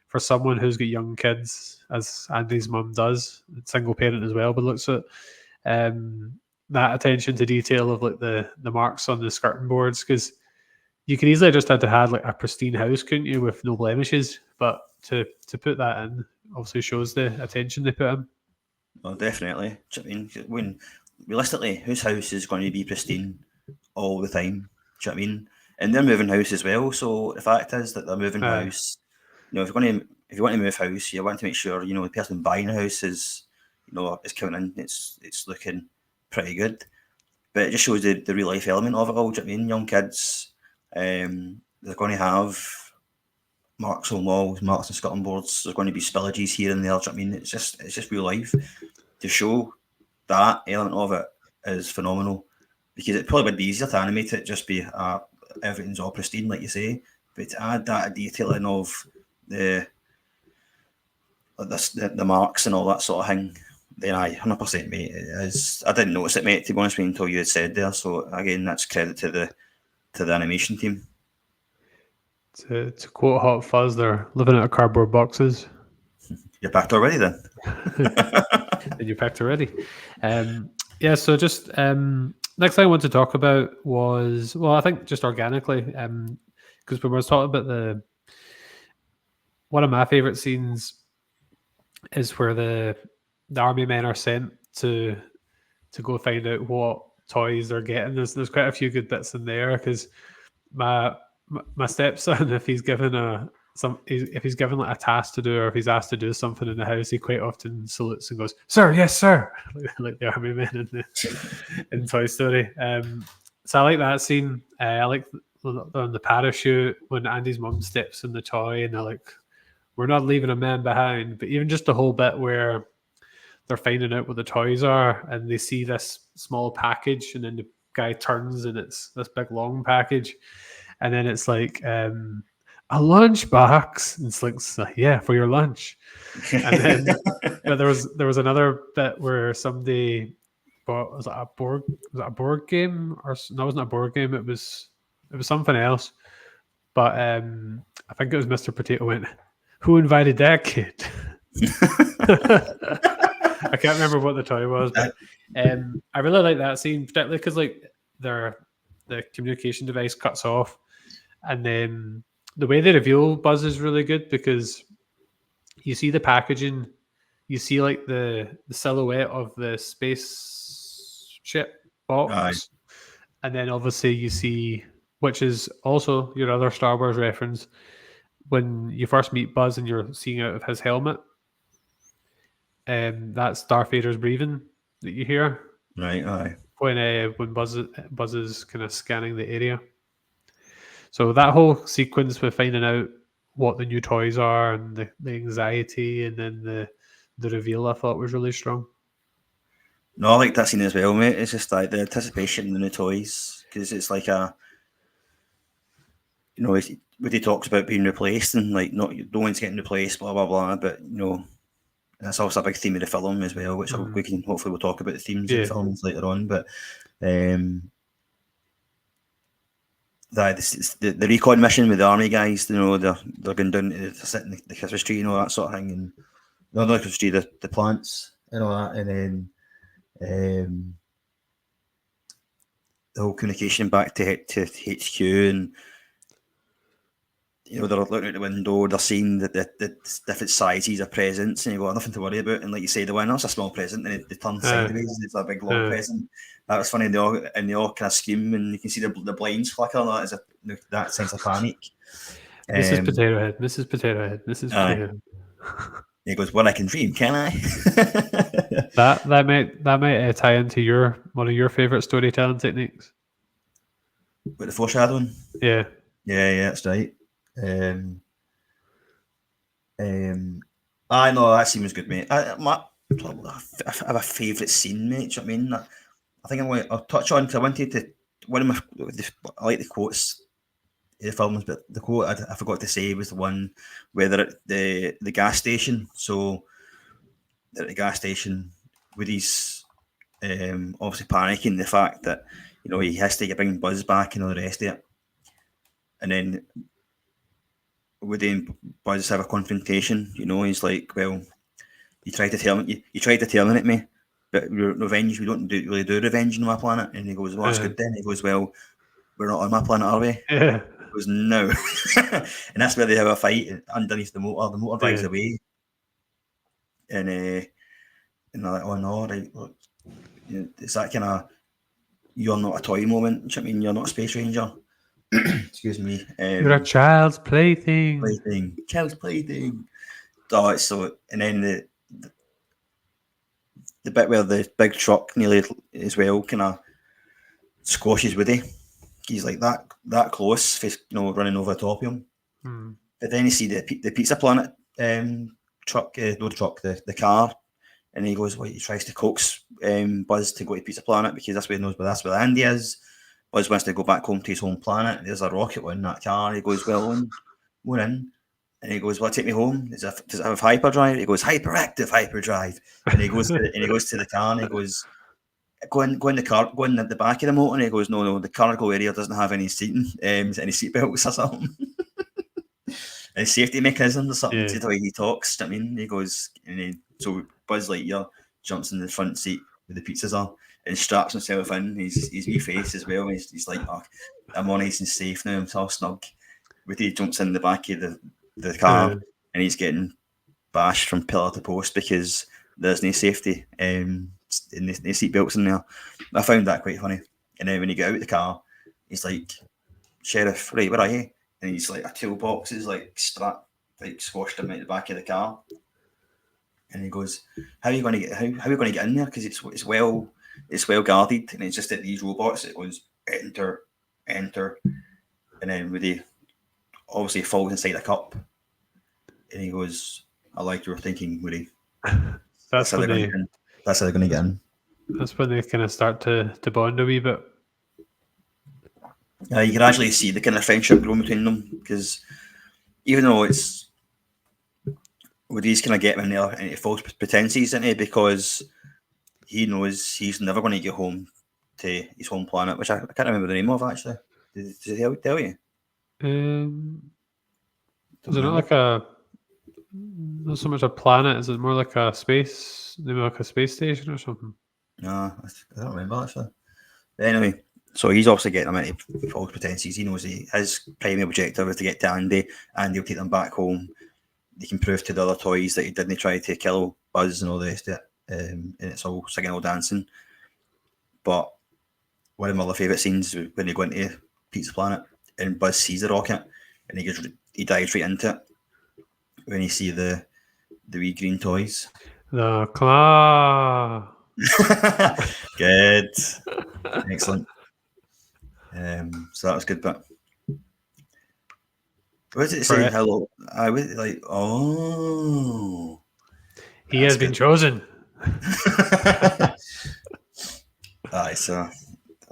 S1: for someone who's got young kids, as Andy's mum does, single parent as well, but looks at that attention to detail of the marks on the skirting boards, because you could easily just have had a pristine house, couldn't you, with no blemishes? But to put that in obviously shows the attention they put in.
S2: Well, definitely. I mean, realistically, whose house is going to be pristine all the time? Do you know what I mean? And they're moving house as well. So the fact is that they're moving
S1: Aye.
S2: house. You know, if you want to move house, you want to make sure the person buying the house is coming in. It's looking pretty good. But it just shows the real life element of it all. Do you know what I mean? Young kids, they're going to have marks on walls, marks on skirting boards. There's going to be spillages here and there. Do you know what I mean? It's just real life. To show that element of it is phenomenal, because it probably would be easier to animate it, just be everything's all pristine, like you say. But to add that detailing of the marks and all that sort of thing, then 100%, mate. It is. I didn't notice it, mate, to be honest with you, until you had said there. So again, that's credit to the animation team.
S1: To quote Hot Fuzz, they're living out of cardboard boxes.
S2: You're packed already, then.
S1: And you packed already. Yeah. So just next thing I want to talk about was, well, I think just organically, because when we were talking about one of my favorite scenes is where the army men are sent to go find out what toys they're getting. There's quite a few good bits in there, because my stepson, if he's given like a task to do, or if he's asked to do something in the house, he quite often salutes and goes, "Sir, yes, sir," like the army men in Toy Story. So I like that scene. I like on the parachute when Andy's mum steps in the toy, and they're like, "We're not leaving a man behind." But even just the whole bit where they're finding out what the toys are, and they see this small package, and then the guy turns, and it's this big long package, and then it's like a lunchbox, and it's like, yeah, for your lunch. And then but there was another bit where somebody bought, was it a board game, or no, it wasn't a board game, it was something else, but I think it was Mr. Potato went, "Who invited that kid?" I can't remember what the toy was, but I really like that scene, particularly because like the communication device cuts off, and then the way they reveal Buzz is really good, because you see the packaging, you see like the silhouette of the spaceship box,
S2: Aye.
S1: and then obviously you see, which is also your other Star Wars reference, when you first meet Buzz and you're seeing out of his helmet. That's Darth Vader's breathing that you hear.
S2: Right, aye.
S1: When Buzz is kind of scanning the area. So that whole sequence with finding out what the new toys are, and the anxiety, and then the reveal, I thought was really strong.
S2: No, I like that scene as well, mate. It's just like the anticipation in the new toys, because it's like when he talks about being replaced, and like no one's getting replaced, blah blah blah. But that's also a big theme of the film as well, which we can hopefully we'll talk about the themes of the films later on. But the recon mission with the army guys, they're going down to sit in the Christmas tree and all that sort of thing, and not the Christmas tree, the plants and all that, and then the whole communication back to HQ, and they're looking out the window, they're seeing the different sizes of presents, and you've got nothing to worry about. And like you say, the one, that's a small present, and they turn sideways, and it's a big long present. That was funny, and they all kind of scream, and you can see the blinds flicker, and that is that sense of panic.
S1: Mrs. Potato Head, Mrs. Potato Head, Mrs. Potato Head.
S2: He goes, "Well, I can dream, can I?"
S1: that might tie into one of your favorite storytelling techniques.
S2: With the foreshadowing.
S1: Yeah,
S2: that's right. I know that scene was good, mate. I have a favourite scene, mate. Do you know what I mean? I think I'll touch on, because I wanted to. I like the quotes in the films, but the quote I forgot to say was the one where they're at the gas station. So they're at the gas station with his obviously panicking the fact that he has to bring Buzz back and all the rest of it, and then Woody and Buzz have a confrontation. He's like, "Well, you tried to terminate me, but revenge, we don't really do revenge on my planet." And he goes, "Well, that's good then." He goes, "Well, we're not on my planet, are we?"
S1: Yeah.
S2: He goes, "No." And that's where they have a fight underneath the motor. The motor drives away, and they're like, "Oh no, right, look, it's that kind of you're not a toy moment." I mean, you're not a space ranger. excuse me.
S1: You're a child's plaything.
S2: Child's plaything. Oh, it's so, and then the bit where the big truck nearly as well kind of squashes Woody. He's like that close, running over the top of him.
S1: Hmm.
S2: But then you see the Pizza Planet truck, not the truck, the car, and he goes, well, he tries to coax Buzz to go to Pizza Planet because that's where he knows, but that's where Andy is. Buzz wants to go back home to his home planet. There's a rocket in that car. He goes, well, we're in. And he goes, well, take me home. Does it have hyperdrive? He goes, hyperactive hyperdrive. And he goes to the car and he goes, go in the car, go in the back of the motor. And he goes, no, the cargo area doesn't have any seating, any seat belts or something. Any safety mechanisms or something.
S1: Yeah.
S2: To the way he talks. I mean, he goes, so Buzz Lightyear jumps in the front seat where the pizzas are and straps himself in. His wee face as well. He's like, oh, I'm all nice and safe now. I'm all snug. Woody jumps in the back of the car and he's getting bashed from pillar to post because there's no safety in the seat belts in there. I found that quite funny. And then when he got out of the car, he's like, Sheriff, right, where are you? And he's like, a toolbox is like strapped, like squashed him out the back of the car. And he goes, how are we going to get in there? Because it's well guarded, and it's just at these robots. It goes enter, and then Woody obviously falls inside a cup, and he goes, I like your thinking, Woody.
S1: That's how they're going
S2: to get in.
S1: That's when they kind of start to bond a wee bit.
S2: You can actually see the kind of friendship growing between them, because even though it's Woody's kind of getting in there into false pretenses, isn't he? Because he knows he's never going to get home to his home planet, which I can't remember the name of actually. Did he tell you?
S1: Is it not so much a planet? Is it more like a space, maybe like a space station or something?
S2: No, I don't remember actually. But anyway, so he's obviously getting them into false pretenses. He knows his primary objective is to get to Andy. Andy will take them back home. They can prove to the other toys that he didn't try to kill Buzz and all the rest of it. And it's all singing, all dancing. But one of my other favourite scenes is when they go into Pizza Planet and Buzz sees the rocket and he dives right into it. When you see the wee green toys.
S1: The claw.
S2: Good. Excellent. So that was good, but what did it say? Hello. I was like, oh.
S1: He has been chosen.
S2: So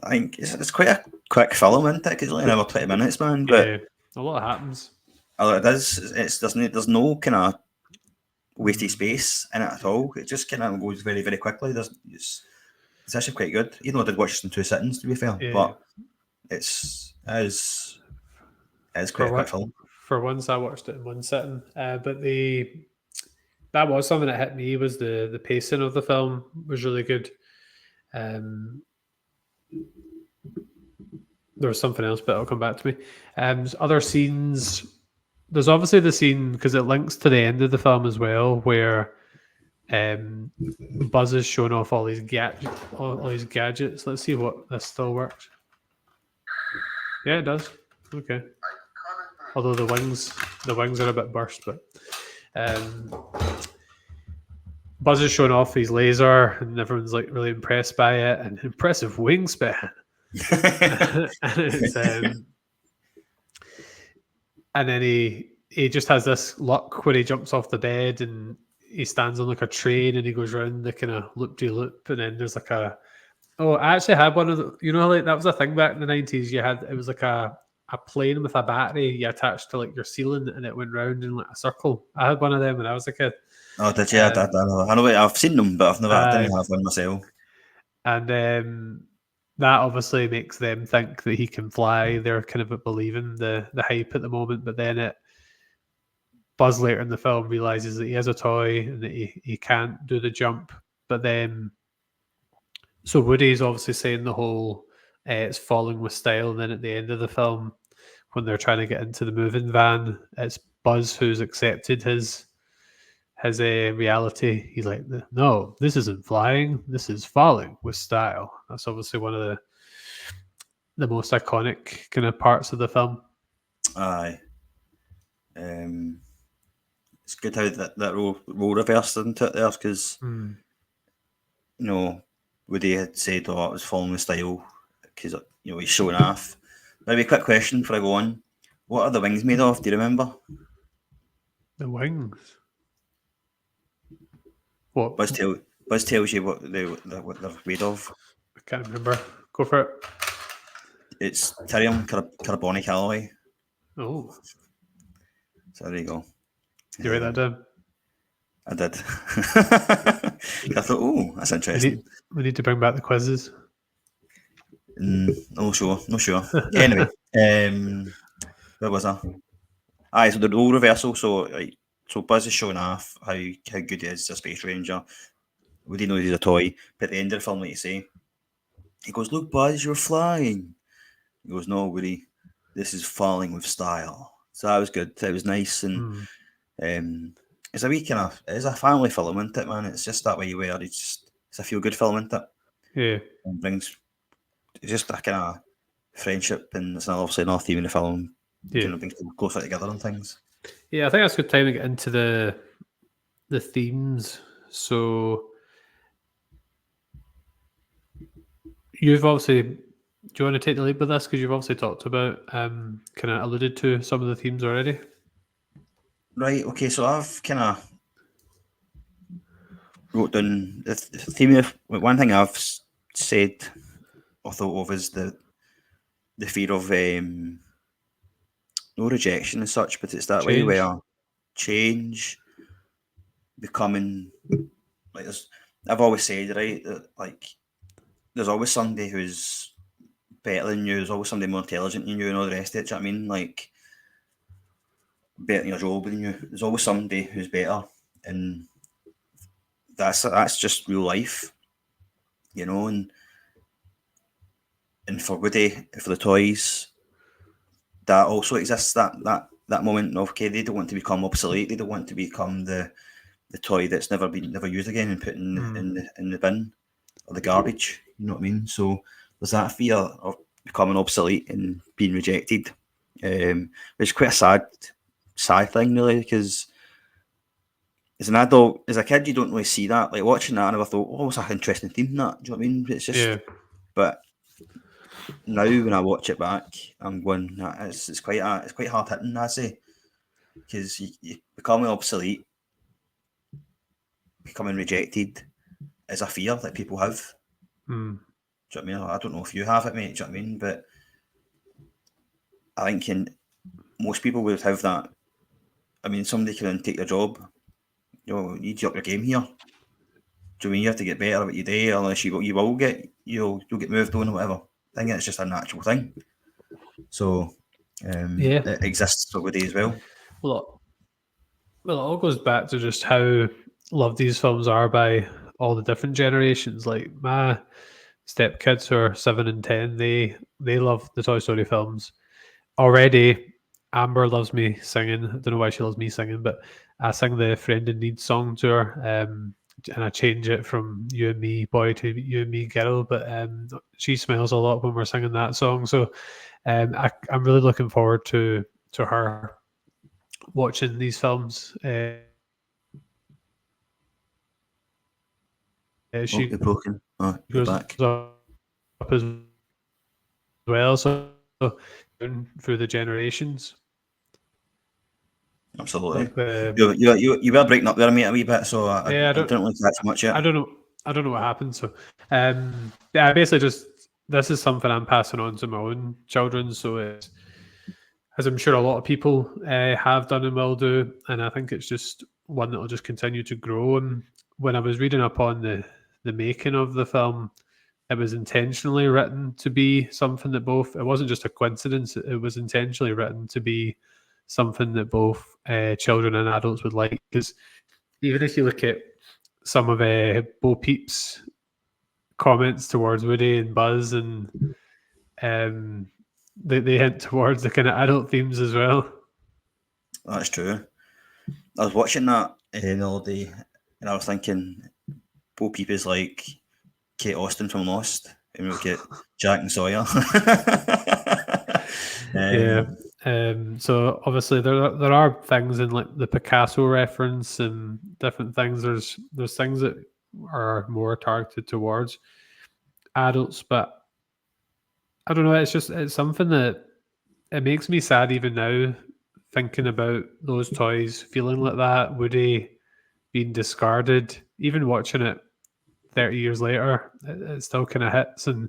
S2: I think it's quite a quick film, isn't it? Because it's only another 20 minutes, man. But
S1: yeah, a lot happens.
S2: It is. There's no kind of wasted space in it at all. It just kind of goes very, very quickly. It's actually quite good. Even though I did watch this in 2 sittings, to be fair, but it is quite a quick film.
S1: For once, I watched it in one sitting, but that was something that hit me. Was the pacing of the film was really good. There was something else, but it'll come back to me. Other scenes. There's obviously the scene, because it links to the end of the film as well, where Buzz is showing off all these gadgets. Let's see what this still works. Yeah, it does. Okay. Although the wings are a bit burst, but Buzz is showing off his laser, and everyone's like really impressed by it, and impressive wingspan. And then he just has this luck where he jumps off the bed and he stands on like a train and he goes around the kind of loop-de-loop, and then there's like I actually had one of the, like that was a thing back in the 90s. It was like a plane with a battery you attached to like your ceiling, and it went round in like a circle. I had one of them when I was a kid.
S2: Oh, did you? I know. I've seen them, but I didn't have one myself.
S1: And that obviously makes them think that he can fly. They're kind of believing the hype at the moment, but then Buzz later in the film realizes that he has a toy and that he can't do the jump. But then, so Woody's obviously saying the whole it's falling with style, and then at the end of the film, when they're trying to get into the moving van, it's Buzz who's accepted his reality. He's like, no, this isn't flying, this is falling with style. That's obviously one of the most iconic kind of parts of the film.
S2: Aye. It's good how that role reversed into it there, because
S1: Mm.
S2: you know Woody had said, "Oh, it was following the style," because he's showing off. Maybe a quick question before I go on: what are the wings made of? Do you remember?
S1: The wings. What?
S2: Buzz tells you what they're made of.
S1: I can't remember. Go for it.
S2: It's Tyrium carbonic alloy.
S1: Oh,
S2: So there you go.
S1: you write that down.
S2: I did. I thought, oh, that's interesting.
S1: We need to bring back the quizzes.
S2: No sure. Anyway, where was I? Aye, so the role reversal. So Buzz is showing off how good he is as a space ranger. Woody knows he's a toy, but at the end of the film, like you say, he goes, "Look, Buzz, you're flying." He goes, "No, Woody, this is falling with style." So that was good. It was nice, and it's a wee it's a family film, isn't it, man? It's just that way where it's a feel good film, isn't it?
S1: Yeah.
S2: And it's just a kind of friendship, and it's obviously another theme in the film.
S1: Yeah.
S2: Kind of brings people closer together and things.
S1: Yeah, I think that's a good time to get into the themes. So you've obviously, do you want to take the lead with this? Because you've obviously talked about, kind of alluded to some of the themes already.
S2: Right, okay, so I've kind of wrote down the theme of one thing I've said or thought of is the fear of no rejection as such, but it's that way
S1: Change.
S2: where change becoming like I've always said, right, that like there's always somebody who's better than you, there's always somebody more intelligent than you and all the rest of it. Do you know what I mean? Like better in your job than you. There's always somebody who's better, and that's just real life, you know. And for Woody, for the toys, that also exists. That moment of, okay, they don't want to become obsolete. They don't want to become the toy that's never used again and put in the bin or the garbage. You know what I mean? So there's that fear of becoming obsolete and being rejected, which is quite a sad thing, really, because as an adult, as a kid, you don't really see that. Like watching that, I never thought, oh, it's an interesting theme. That, do you know what I mean? It's just,
S1: Yeah.
S2: but now when I watch it back, I'm going, it's quite hard hitting, I say, because you becoming obsolete, becoming rejected is a fear that people have. Do you know what I mean? I don't know if you have it, mate. Do you know what I mean? But I think most people would have that. I mean, somebody can take your job. You need to up your game here. Do you know what I mean? You have to get better at what you do, unless you'll get moved on or whatever. I think it's just a natural thing. So it exists for Woody as well.
S1: Well, it all goes back to just how loved these films are by all the different generations. Like my stepkids who are 7 and 10, they love the Toy Story films. Already, Amber loves me singing. I don't know why she loves me singing, but I sing the Friend in Need song to her, and I change it from You and Me Boy to You and Me Girl, but she smiles a lot when we're singing that song. So I'm really looking forward to her watching these films. She
S2: you're broken. Oh, you're
S1: goes
S2: back.
S1: up as well, so through the generations.
S2: Absolutely.
S1: But,
S2: you were breaking up there, mate, a wee bit, so I didn't really catch much yet.
S1: I don't know what happened. So, yeah, basically this is something I'm passing on to my own children. So it's, as I'm sure a lot of people have done and will do, and I think it's just one that will just continue to grow. And when I was reading up on the making of the film, it was intentionally written to be something that it wasn't just a coincidence, it was intentionally written to be something that both children and adults would like. Because even if you look at some of Bo Peep's comments towards Woody and Buzz, and they hint towards the kind of adult themes as well.
S2: That's true. I was watching that the other day, and I was thinking, Bo Peep is like Kate Austen from Lost. and we'll get Jack and Sawyer.
S1: Yeah. So obviously there are things in like the Picasso reference and different things. There's things that are more targeted towards adults, but I don't know. It's something that it makes me sad even now thinking about those toys feeling like that. Woody being discarded, even watching it 30 years later, it still kind of hits and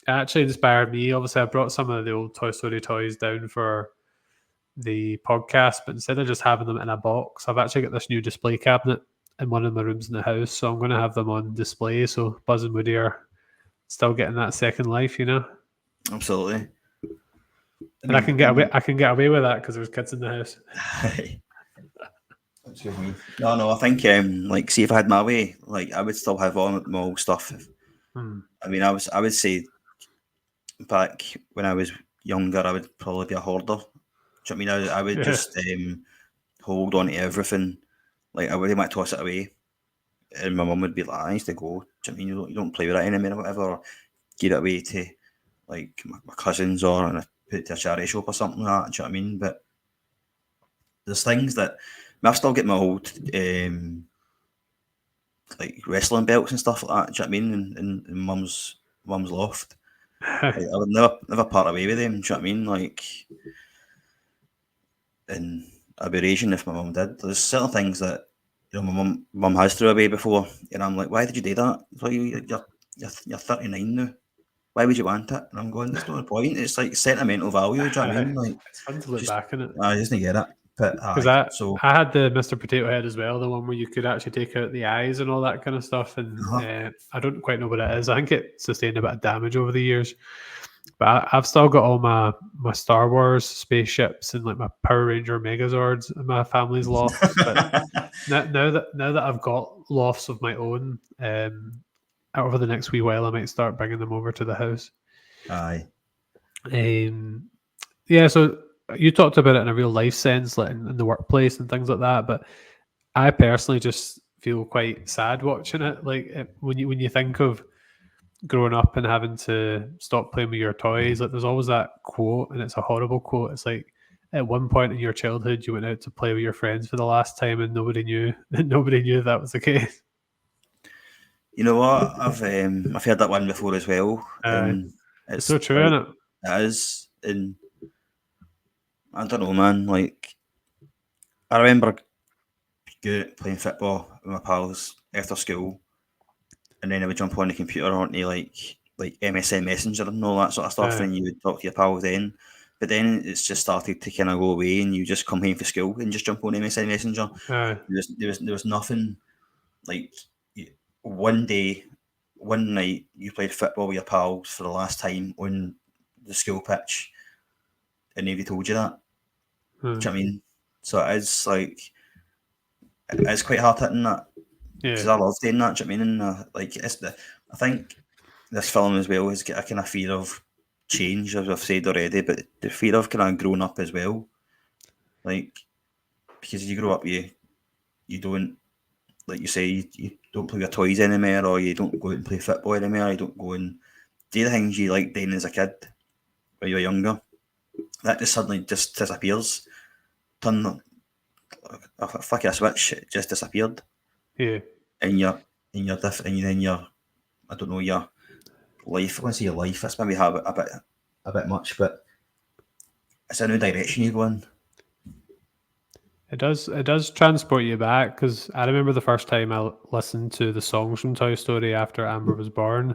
S1: it actually inspired me. Obviously, I brought some of the old Toy Story toys down for the podcast, but instead of just having them in a box, I've actually got this new display cabinet in one of my rooms in the house. So I'm going to have them on display. So Buzz and Woody are still getting that second life, you know.
S2: Absolutely.
S1: And I can get away. I can get away with that because there's kids in the house.
S2: Excuse me. No. I think like, see, if I had my way, like, I would still have all my old stuff. I mean, I would say back when I was younger, I would probably be a hoarder. Do you know what I mean? I would just hold on to everything. Like, I wouldn't want to toss it away. And my mum would be like, I used to go. Do you know what I mean? You don't play with it anymore or whatever. Or give it away to like my cousins or and I put it to a charity shop or something like that. Do you know what I mean? But there's things that I still get my old like wrestling belts and stuff like that. Do you know what I mean? In mum's loft. Like, I would never part away with them. Do you know what I mean? Like, and I'd be raging if my mum did. There's certain things that my mum has threw away before, and I'm like, why did you do that? It's like, you're 39 now. Why would you want it? And I'm going, there's no point. It's like sentimental value. Do you know what I mean? Like,
S1: it's fun to look back on it.
S2: I just didn't get it.
S1: Because I had the Mr. Potato Head as well, the one where you could actually take out the eyes and all that kind of stuff. And I don't quite know what it is. I think it sustained a bit of damage over the years. But I've still got all my Star Wars spaceships and like my Power Ranger Megazords in my family's loft. But now that I've got lofts of my own, over the next wee while, I might start bringing them over to the house.
S2: Aye.
S1: Yeah, so you talked about it in a real life sense, like in the workplace and things like that. But I personally just feel quite sad watching it. Like when you think of growing up and having to stop playing with your toys, like there's always that quote, and it's a horrible quote. It's like at one point in your childhood, you went out to play with your friends for the last time, and nobody knew that was the case.
S2: You know what? I've heard that one before as well. And
S1: it's so true, isn't it?
S2: It is, and I don't know, man. Like, I remember playing football with my pals after school, and then I would jump on the computer onto like MSN Messenger and all that sort of stuff, and you would talk to your pals then. But then it's just started to kind of go away, and you just come home from school and just jump on MSN Messenger. There was nothing like. One night, you played football with your pals for the last time on the school pitch, and nobody told you that. Do you know what I mean? So it's quite hard hitting that. Because I love doing that. Do you know what I mean? And I think this film as well has got a kind of fear of change, as I've said already, but the fear of kind of growing up as well. Like, because you grow up, you don't. Like you say, you don't play with toys anymore, or you don't go out and play football anymore, you don't go and do the things you like doing as a kid when you were younger. That just suddenly just disappears. Turn a flick of a switch, it just disappeared.
S1: Yeah.
S2: And you're different, and then your, I don't know, your life. I want to say your life. That's maybe a bit much, but it's a new direction you go in.
S1: It does transport you back, because I remember the first time I listened to the songs from Toy Story after Amber was born,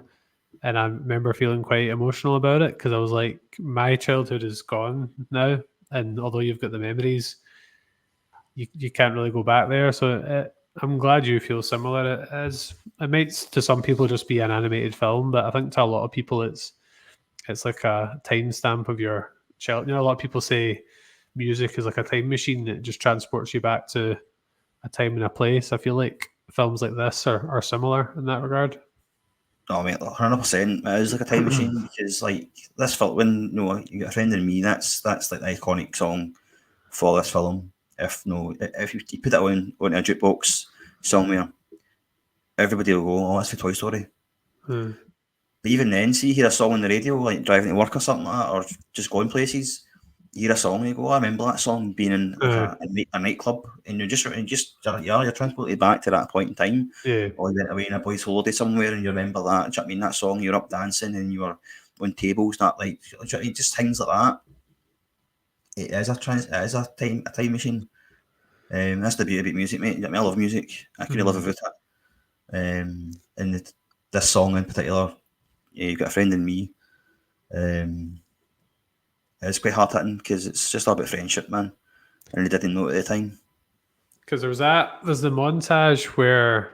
S1: and I remember feeling quite emotional about it, because I was like, my childhood is gone now, and although you've got the memories, you can't really go back there. So I'm glad you feel similar. It might to some people just be an animated film, but I think to a lot of people it's like a timestamp of your child. A lot of people say music is like a time machine that just transports you back to a time and a place. I feel like films like this are similar in that regard.
S2: Oh, mate, 100%. It is like a time machine, because like this film, when you got a friend in me, that's like the iconic song for this film. If you put it on a jukebox somewhere, everybody will go, "Oh, that's for Toy Story." But But even then, see, you hear a song on the radio, like driving to work or something like that, or just going places. You hear a song and you go, "Oh, I remember that song being in like a nightclub," and you're transported back to that point in time.
S1: Yeah.
S2: Or you went away on a boys' holiday somewhere and you remember that. Do you know what I mean? That song, you're up dancing and you were on tables, that like do you know what I mean? Just things like that. It is a time machine. That's the beauty about music, mate. You know what I mean? I love music. I couldn't live without it. And this song in particular, You've Got a Friend in Me. It's quite hard hitting because it's just all about friendship, man. I really didn't know at the time.
S1: Because there's the montage where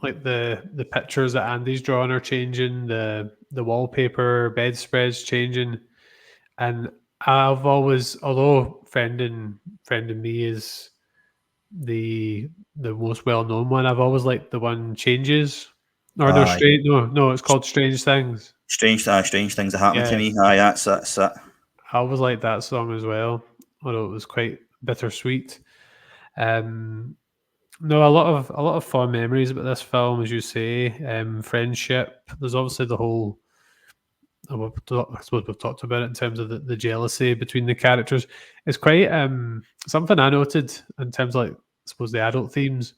S1: like the pictures that Andy's drawn are changing, the wallpaper, bedspreads changing, and I've always, although friend in Me is the most well known one, I've always liked the one Changes. Or no,
S2: Aye.
S1: no, it's called Strange Things.
S2: Strange things that happen to
S1: Yeah.
S2: me. Aye, that's it.
S1: I always liked that song as well, although it was quite bittersweet. No, a lot of fond memories about this film, as you say. Friendship. There's obviously the whole. I suppose we've talked about it in terms of the jealousy between the characters. It's quite something I noted in terms of, like, I suppose, the adult themes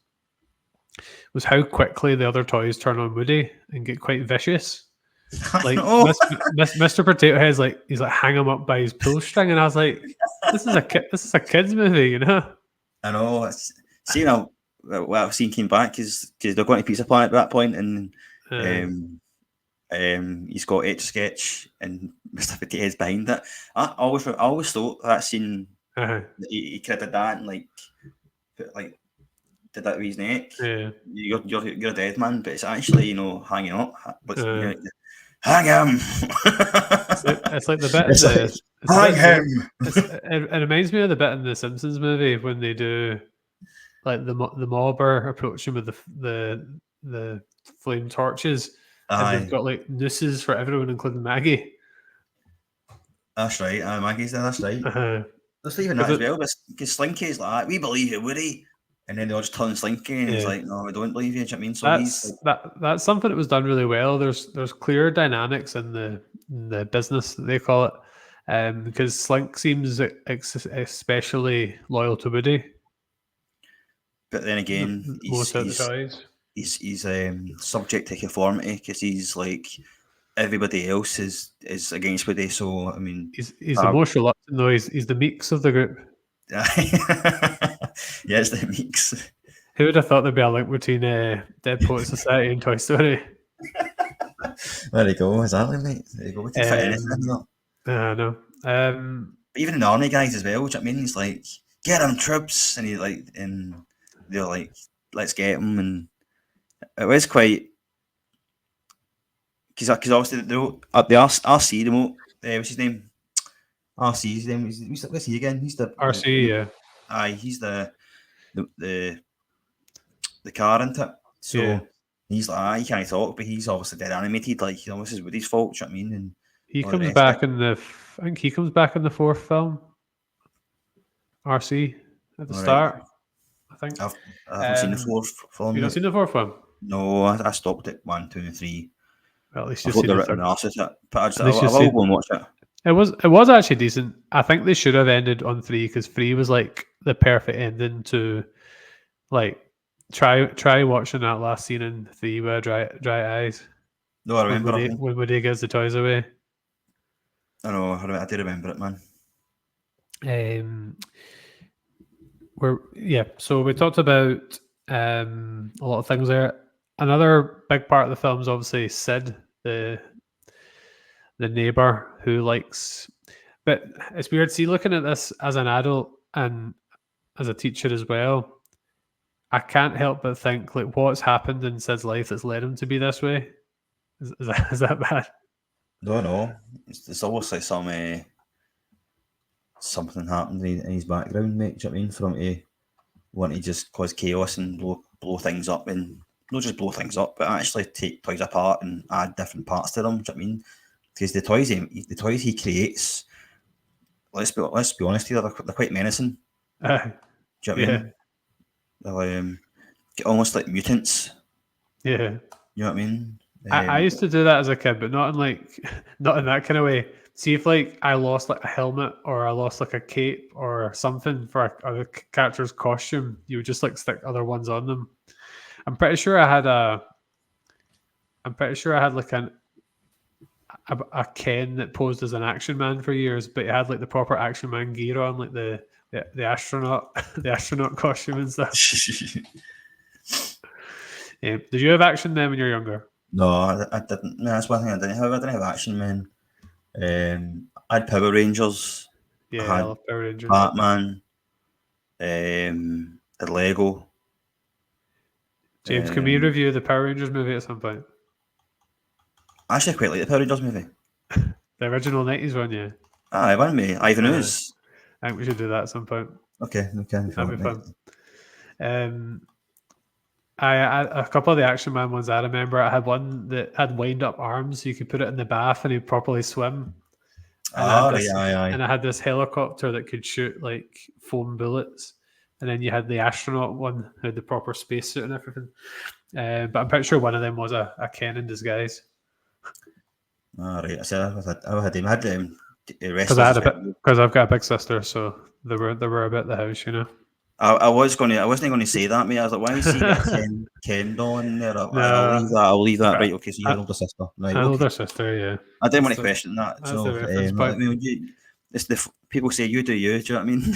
S1: was how quickly the other toys turn on Woody and get quite vicious. Like Mr. Potato Head's like, he's like, hang him up by his pull string, and I was like, this is a kids movie, you know.
S2: I know. See now, what I've seen came back is because they're going to Pizza Planet at that point, and he's got Etch a Sketch and Mr. Potato Head's behind it. I always thought that scene he could have did that and like did that with his neck.
S1: Yeah.
S2: You're a dead man, but it's actually hanging up. Hang him.
S1: It's like the bit.
S2: Hang him.
S1: It reminds me of the bit in the Simpsons movie when they do, like, the mobber approach him with the flame torches, and they've got like nooses for everyone, including Maggie.
S2: That's right. Maggie's there. That's right. That's even that as well. Because Slinky's like, we believe you, Woody. And then they all just turn Slinky, and he's like, "No, I don't believe you." Do you know what I mean? So
S1: that's something that was done really well. There's clear dynamics in the business that they call it, because Slink seems especially loyal to Woody.
S2: But then again,
S1: most of the toys,
S2: he's subject to conformity because he's like everybody else is against Woody. So I mean,
S1: he's the most reluctant though. He's the Meeks of the group.
S2: Yeah, it's the Meeks.
S1: Who would have thought there'd be a link between Dead Poets Society and Toy Story?
S2: There you go, exactly, mate. There you go. We can fit anything in there.
S1: I know.
S2: But even in the army guys as well, which I mean, he's like, "Get him, troops," and they're like, "Let's get him," and it was quite because obviously the RC remote. What's his name? RC's name. What's he again? He's the
S1: RC. Yeah.
S2: Aye, he's the car, isn't it? So he's like, he can't talk, but he's obviously dead animated. Like, this is Woody's fault. Do you know what I mean? And
S1: he comes back in I think he comes back in the fourth film. RC at the start. I think.
S2: I haven't seen the fourth film.
S1: You not seen the fourth one?
S2: No, I stopped at 1, 2, and 3.
S1: Well, at least you've seen the third.
S2: But I will go and watch it.
S1: It was actually decent. I think they should have ended on 3 because 3 was like the perfect ending to, like, try watching that last scene in 3 with dry eyes.
S2: No, I remember
S1: when Woody gives the toys away.
S2: I know, I do remember it, man.
S1: So we talked about a lot of things there. Another big part of the film is obviously Sid, the neighbor who likes, but it's weird. See, looking at this as an adult and as a teacher as well, I can't help but think, like, what's happened in Sid's life that's led him to be this way. Is that bad?
S2: No. It's almost like something happened in his background, mate. Do you know what I mean? For him to want to just cause chaos and blow things up, and not just blow things up, but actually take toys apart and add different parts to them. Do you know what I mean? Because the toys he creates, let's be honest here, they're quite menacing. Do you know what I mean? They're almost like mutants.
S1: Yeah.
S2: You know what I mean?
S1: I used to do that as a kid, but not in not in that kind of way. See if I lost like a helmet or I lost like a cape or something for a character's costume, you would just like stick other ones on them. I'm pretty sure I had like a Ken that posed as an Action Man for years, but he had like the proper Action Man gear on, like the astronaut the astronaut costume and stuff. Yeah. Did you have Action then when you were younger?
S2: No, I didn't. No, that's one thing I didn't have. I didn't have Action Man. I had Power Rangers.
S1: Yeah,
S2: I
S1: I
S2: had
S1: love Power Rangers.
S2: Batman. The Lego.
S1: James, can we review the Power Rangers movie at some point?
S2: I actually quite like the Power Rangers movie.
S1: The original 90s one, yeah.
S2: Aye, one me. Ivan Ooze.
S1: I think we should do that at some point.
S2: Okay, okay.
S1: That'd be fun. I a couple of the Action Man ones I remember. I had one that had wind up arms, so you could put it in the bath and he'd properly swim. And
S2: Aye.
S1: I had this helicopter that could shoot like foam bullets. And then you had the astronaut one who had the proper spacesuit and everything. But I'm pretty sure one of them was a Ken in disguise.
S2: All right. I said I had him. I had the rest.
S1: Because I've got a big sister, so they were about the house, you know.
S2: I wasn't going to say that, mate. I was like, why is he got Ken doll in there? I'll leave that. Right. Okay. So you had older sister. Right.
S1: An older sister, yeah.
S2: I didn't want to question that. So it's the people say you do you. Do you know what I mean?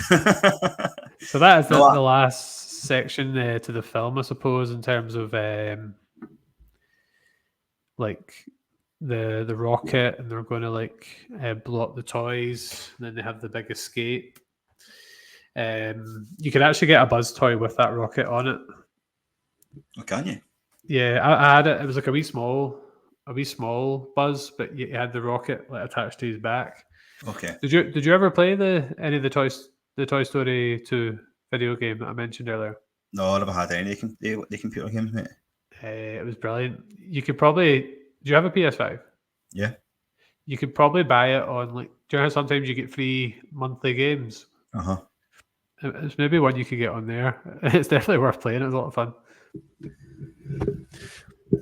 S1: So that is the last section to the film, I suppose, in terms of like the rocket, and they're going to blow up the toys, and then they have the big escape. You can actually get a Buzz toy with that rocket on it.
S2: Oh, can you?
S1: Yeah, I had it. It was like a wee small Buzz, but you had the rocket attached to his back.
S2: Okay.
S1: Did you ever play any of the Toy Story 2 video game that I mentioned earlier?
S2: No, I never had any the computer games, mate.
S1: It was brilliant. You could probably. Do you have a PS5?
S2: Yeah.
S1: You could probably buy it on do you know how sometimes you get free monthly games? It's maybe one you could get on there. It's definitely worth playing. It was a lot of fun.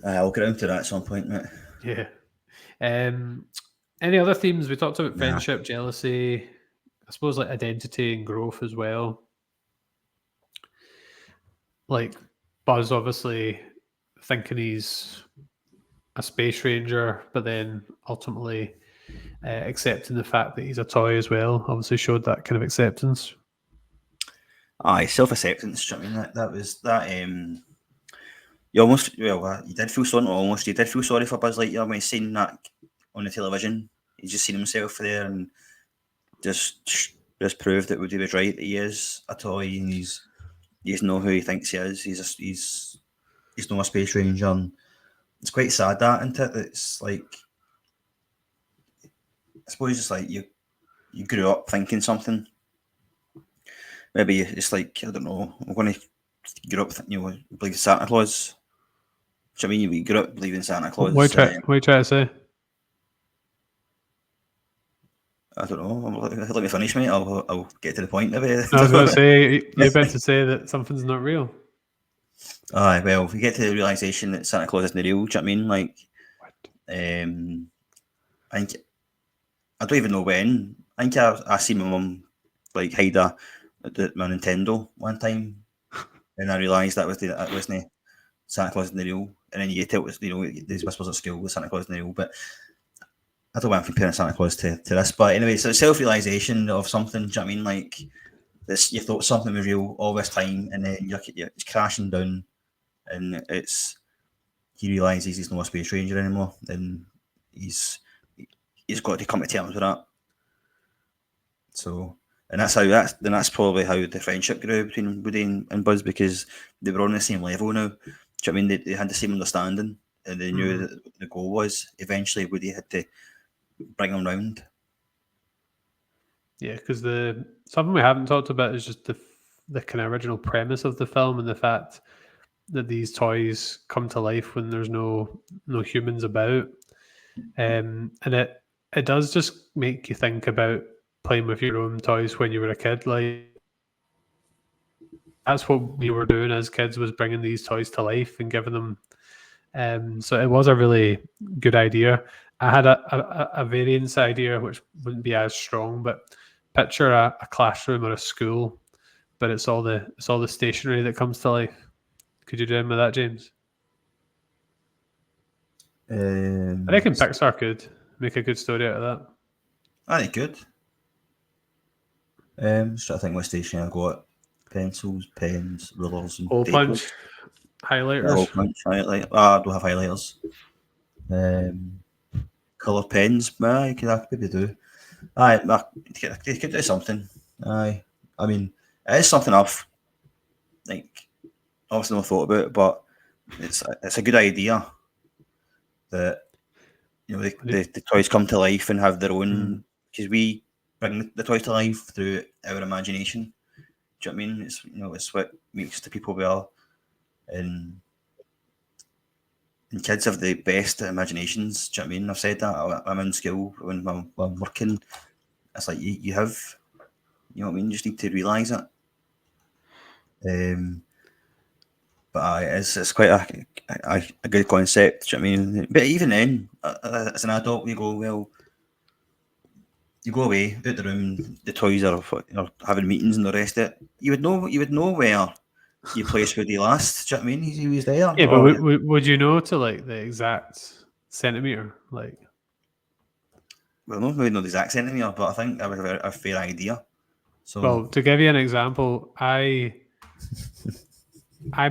S2: I'll get into that at some point, mate.
S1: Yeah. Any other themes? We talked about friendship, jealousy, I suppose identity and growth as well. Like Buzz obviously thinking he's a space ranger, but then ultimately accepting the fact that he's a toy as well. Obviously showed that kind of acceptance.
S2: Aye, self-acceptance. I mean, that was that. You almost, you did feel sorry. You did feel sorry for Buzz Lightyear when he's seen that on the television. He's just seen himself there and just proved that he was right. That he is a toy and he's not who he thinks he is. He's not a space ranger. And it's quite sad that, isn't it? It's like, I suppose it's like you grew up thinking something. Maybe it's like, I don't know, I'm going to grow up believe in Santa Claus. Do you know what I mean? You grew up believing Santa Claus.
S1: What are you trying to say?
S2: I don't know. Let me finish, mate. I'll get to the point of it.
S1: I was going to say, you're about to say that something's not real.
S2: Aye, well, if you get to the realisation that Santa Claus isn't real, do you know what I mean? Like, I think, I don't even know when. I think I seen my mum hide my Nintendo one time, and I realised that wasn't Santa Claus isn't real. And then you get it, these whispers at school with Santa Claus isn't real, but I don't want to compare Santa Claus to this. But anyway, so self-realisation of something, do you know what I mean? Like, this, you thought something was real all this time, and then it's crashing down, and he realises he's not a space ranger anymore, and he's got to come to terms with that. So, and that's probably how the friendship grew between Woody and Buzz, because they were on the same level now. Do you know what I mean? They had the same understanding, and they knew that the goal was eventually Woody had to bring them round.
S1: Yeah, because something we haven't talked about is just the kind of original premise of the film, and the fact that these toys come to life when there's no humans about, and it does just make you think about playing with your own toys when you were a kid. Like, that's what we were doing as kids, was bringing these toys to life and giving them So it was a really good idea. I had a variance idea which wouldn't be as strong, but picture a classroom or a school, but it's all the stationery that comes to life. Could you do with that, James? I reckon Pixar could make a good story out of that.
S2: I think good. Just trying to think what station I've got. Pencils, pens, rulers, and
S1: Hole
S2: paper.
S1: punch, highlighters.
S2: Hole punch, highlight. I don't have highlighters. Colour pens. I could maybe do. You could do something. Aye. I mean, it is something I've obviously not thought about, but it's a good idea that the toys come to life and have their own, because we bring the toys to life through our imagination. Do you know what I mean? It's what makes the people we are, and kids have the best imaginations. Do you know what I mean? I've said that. I'm in school when I'm working. It's like you have, you know what I mean? You just need to realise it. But it's quite a good concept. Do you know what I mean? But even then, as an adult, you go, well, you go away out the room. The toys are having meetings and the rest of it. You would know where you placed where he last. Do you know what I mean? He was there.
S1: Yeah, but would you know to like the exact centimeter? Like,
S2: well, not maybe not the exact centimeter, but I think that was a fair idea. So,
S1: well, to give you an example, I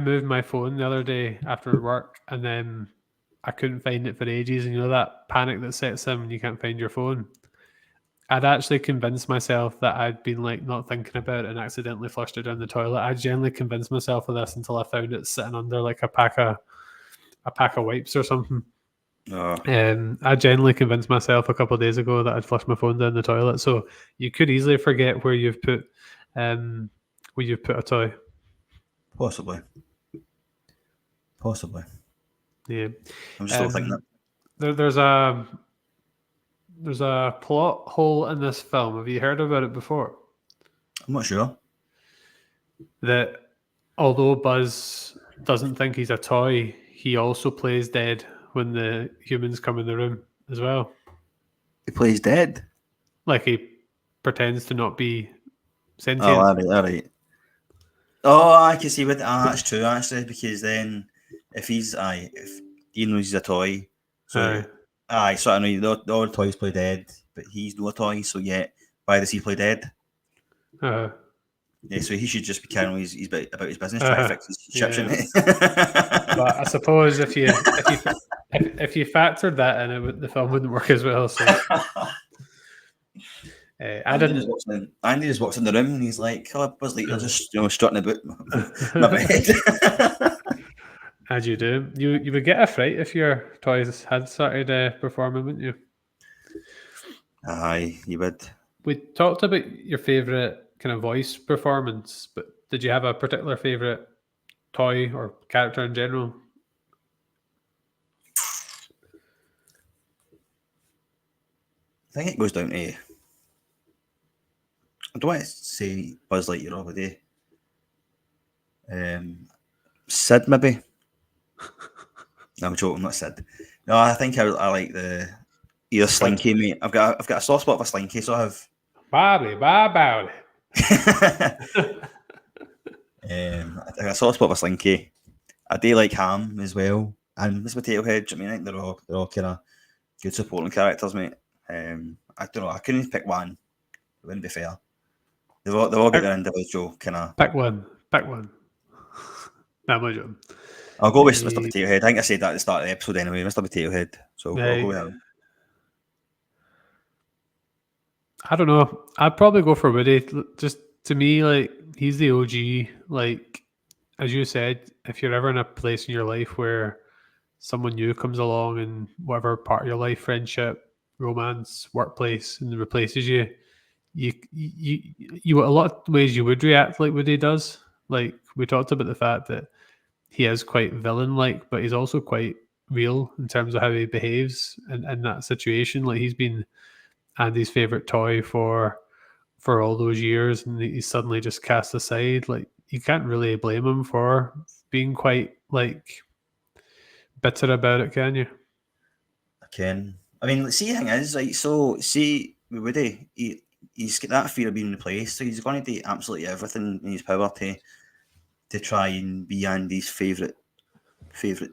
S1: moved my phone the other day after work, and then I couldn't find it for ages. And you know that panic that sets in when you can't find your phone. I'd actually convinced myself that I'd been like not thinking about it and accidentally flushed it down the toilet. I genuinely convinced myself of this until I found it sitting under like a pack of wipes or something. I genuinely convinced myself a couple of days ago that I'd flushed my phone down the toilet. So you could easily forget where you've put a toy.
S2: Possibly.
S1: Yeah.
S2: I'm just still thinking that.
S1: There's a plot hole in this film. Have you heard about it before?
S2: I'm not sure.
S1: That although Buzz doesn't think he's a toy, he also plays dead when the humans come in the room as well.
S2: He plays dead?
S1: Like he pretends to not be sentient.
S2: Oh, all right. Oh, I can see what. That's true actually, because then if he knows he's a toy, so so I know all the toys play dead, but he's no toy, so yet why does he play dead? Yeah, so he should just be carrying on his about his business, trying to fix his ship, shouldn't he?
S1: But I suppose if you factored that in, the film wouldn't work as well. So
S2: Andy just walks in the room and he's like, "Oh, Buzz Lightyear just strutting about my bed."
S1: As you do, you would get a fright if your toys had started performing, wouldn't you?
S2: Aye, you would.
S1: We talked about your favourite kind of voice performance, but did you have a particular favourite toy or character in general?
S2: I think it goes down to, I don't want to say Buzz Lightyear all day. Sid, maybe. No, I'm joking, not Sid. No, I think I like either Slinky, mate. I've got a soft spot for Slinky, so I have.
S1: Bobby.
S2: I got a soft spot for Slinky. I do like Ham as well, and Miss Potato Head. I mean, I think they're all kind of good supporting characters, mate. I don't know. I couldn't pick one. It wouldn't be fair. They've all got their individual kind of.
S1: Pick one. No, my job.
S2: I'll go with Mr. Potato Head. I think I said that at the start of the episode anyway. Mr. Potato Head. So I'll go with him.
S1: I don't know. I'd probably go for Woody. Just to me, like he's the OG. Like as you said, if you're ever in a place in your life where someone new comes along in whatever part of your life, friendship, romance, workplace, and replaces you, you a lot of ways you would react like Woody does. Like we talked about the fact that he is quite villain-like, but he's also quite real in terms of how he behaves in that situation. Like he's been Andy's favorite toy for all those years, and he's suddenly just cast aside. Like you can't really blame him for being quite like bitter about it, can you?
S2: I can. I mean, see, the thing is, like, so see with Woody, he's got that fear of being replaced, so he's going to do absolutely everything in his power to try and be Andy's favourite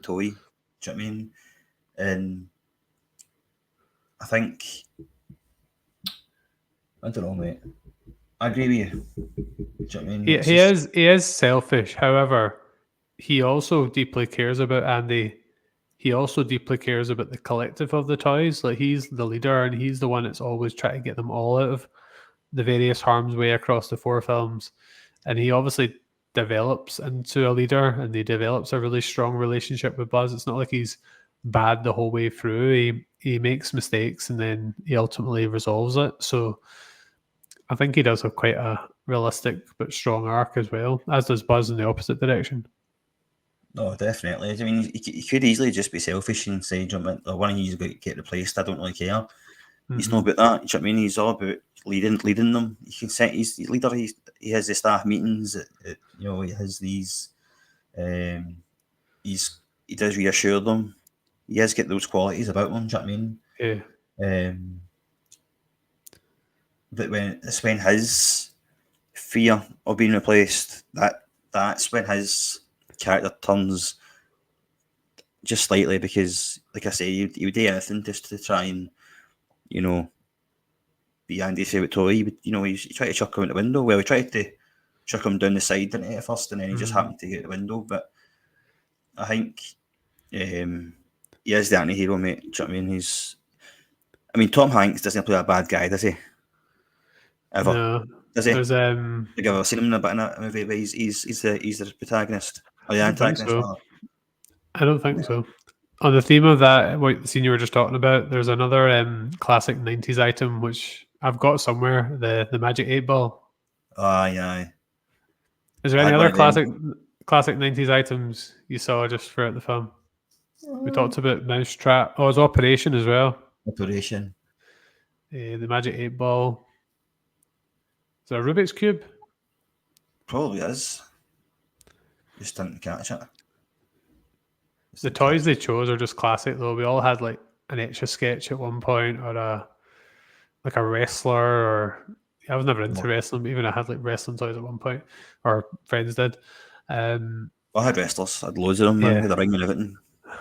S2: toy. Do you know what I mean? And I think, I don't know, mate. I agree with you. Do you know what I mean?
S1: He is selfish. However, he also deeply cares about Andy. He also deeply cares about the collective of the toys. Like, he's the leader, and he's the one that's always trying to get them all out of the various harm's way across the 4 films. And he obviously develops into a leader, and he develops a really strong relationship with Buzz. It's not like he's bad the whole way through. He makes mistakes, and then he ultimately resolves it. So I think he does have quite a realistic but strong arc as well, as does Buzz in the opposite direction.
S2: No, definitely. I mean, he could easily just be selfish and say, one of you's going to get replaced. I don't really care. He's not about that. You know what I mean? He's all about leading them. You can say he's the leader. He has the staff meetings. He has these. He does reassure them. He has got those qualities about him. Do you know what I mean?
S1: Yeah.
S2: But when his fear of being replaced, that's when his character turns just slightly, because, like I say, he would do anything just to try and, be Andy's favourite toy. He tried to chuck him out the window. Well, he tried to chuck him down the side, didn't he, at first, and then he just happened to get the window. But I think he is the anti-hero, mate. Do you know what I mean? Tom Hanks doesn't play a bad guy, does he? Ever?
S1: No.
S2: Does he?
S1: There's
S2: Have you ever seen him in a movie? But he's the protagonist or the
S1: I don't think
S2: antagonist.
S1: so. I don't think so. On the theme of that, what the scene you were just talking about, there's another classic 90s item which I've got somewhere, the Magic 8 Ball.
S2: Aye.
S1: Is there any other classic 90s items you saw just throughout the film? We talked about Mousetrap. Oh, it's Operation as well.
S2: Operation.
S1: The Magic 8 Ball. Is there a Rubik's Cube?
S2: Probably is. Just didn't catch it.
S1: The toys they chose are just classic though. We all had like an Etch-a-Sketch at one point, or a wrestler, or I was never into wrestling, but even I had like wrestling toys at one point, or friends did.
S2: I had wrestlers. I had loads of them.
S1: Yeah.
S2: I had a ring and everything,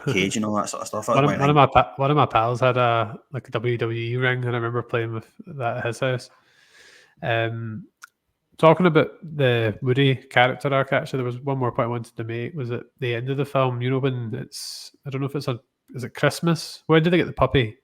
S2: cage and all that sort of stuff.
S1: One of my pals had a WWE ring, and I remember playing with that at his house. Talking about the Woody character arc, actually, there was one more point I wanted to make. Was at the end of the film, when I don't know if is it Christmas? When did they get the puppy?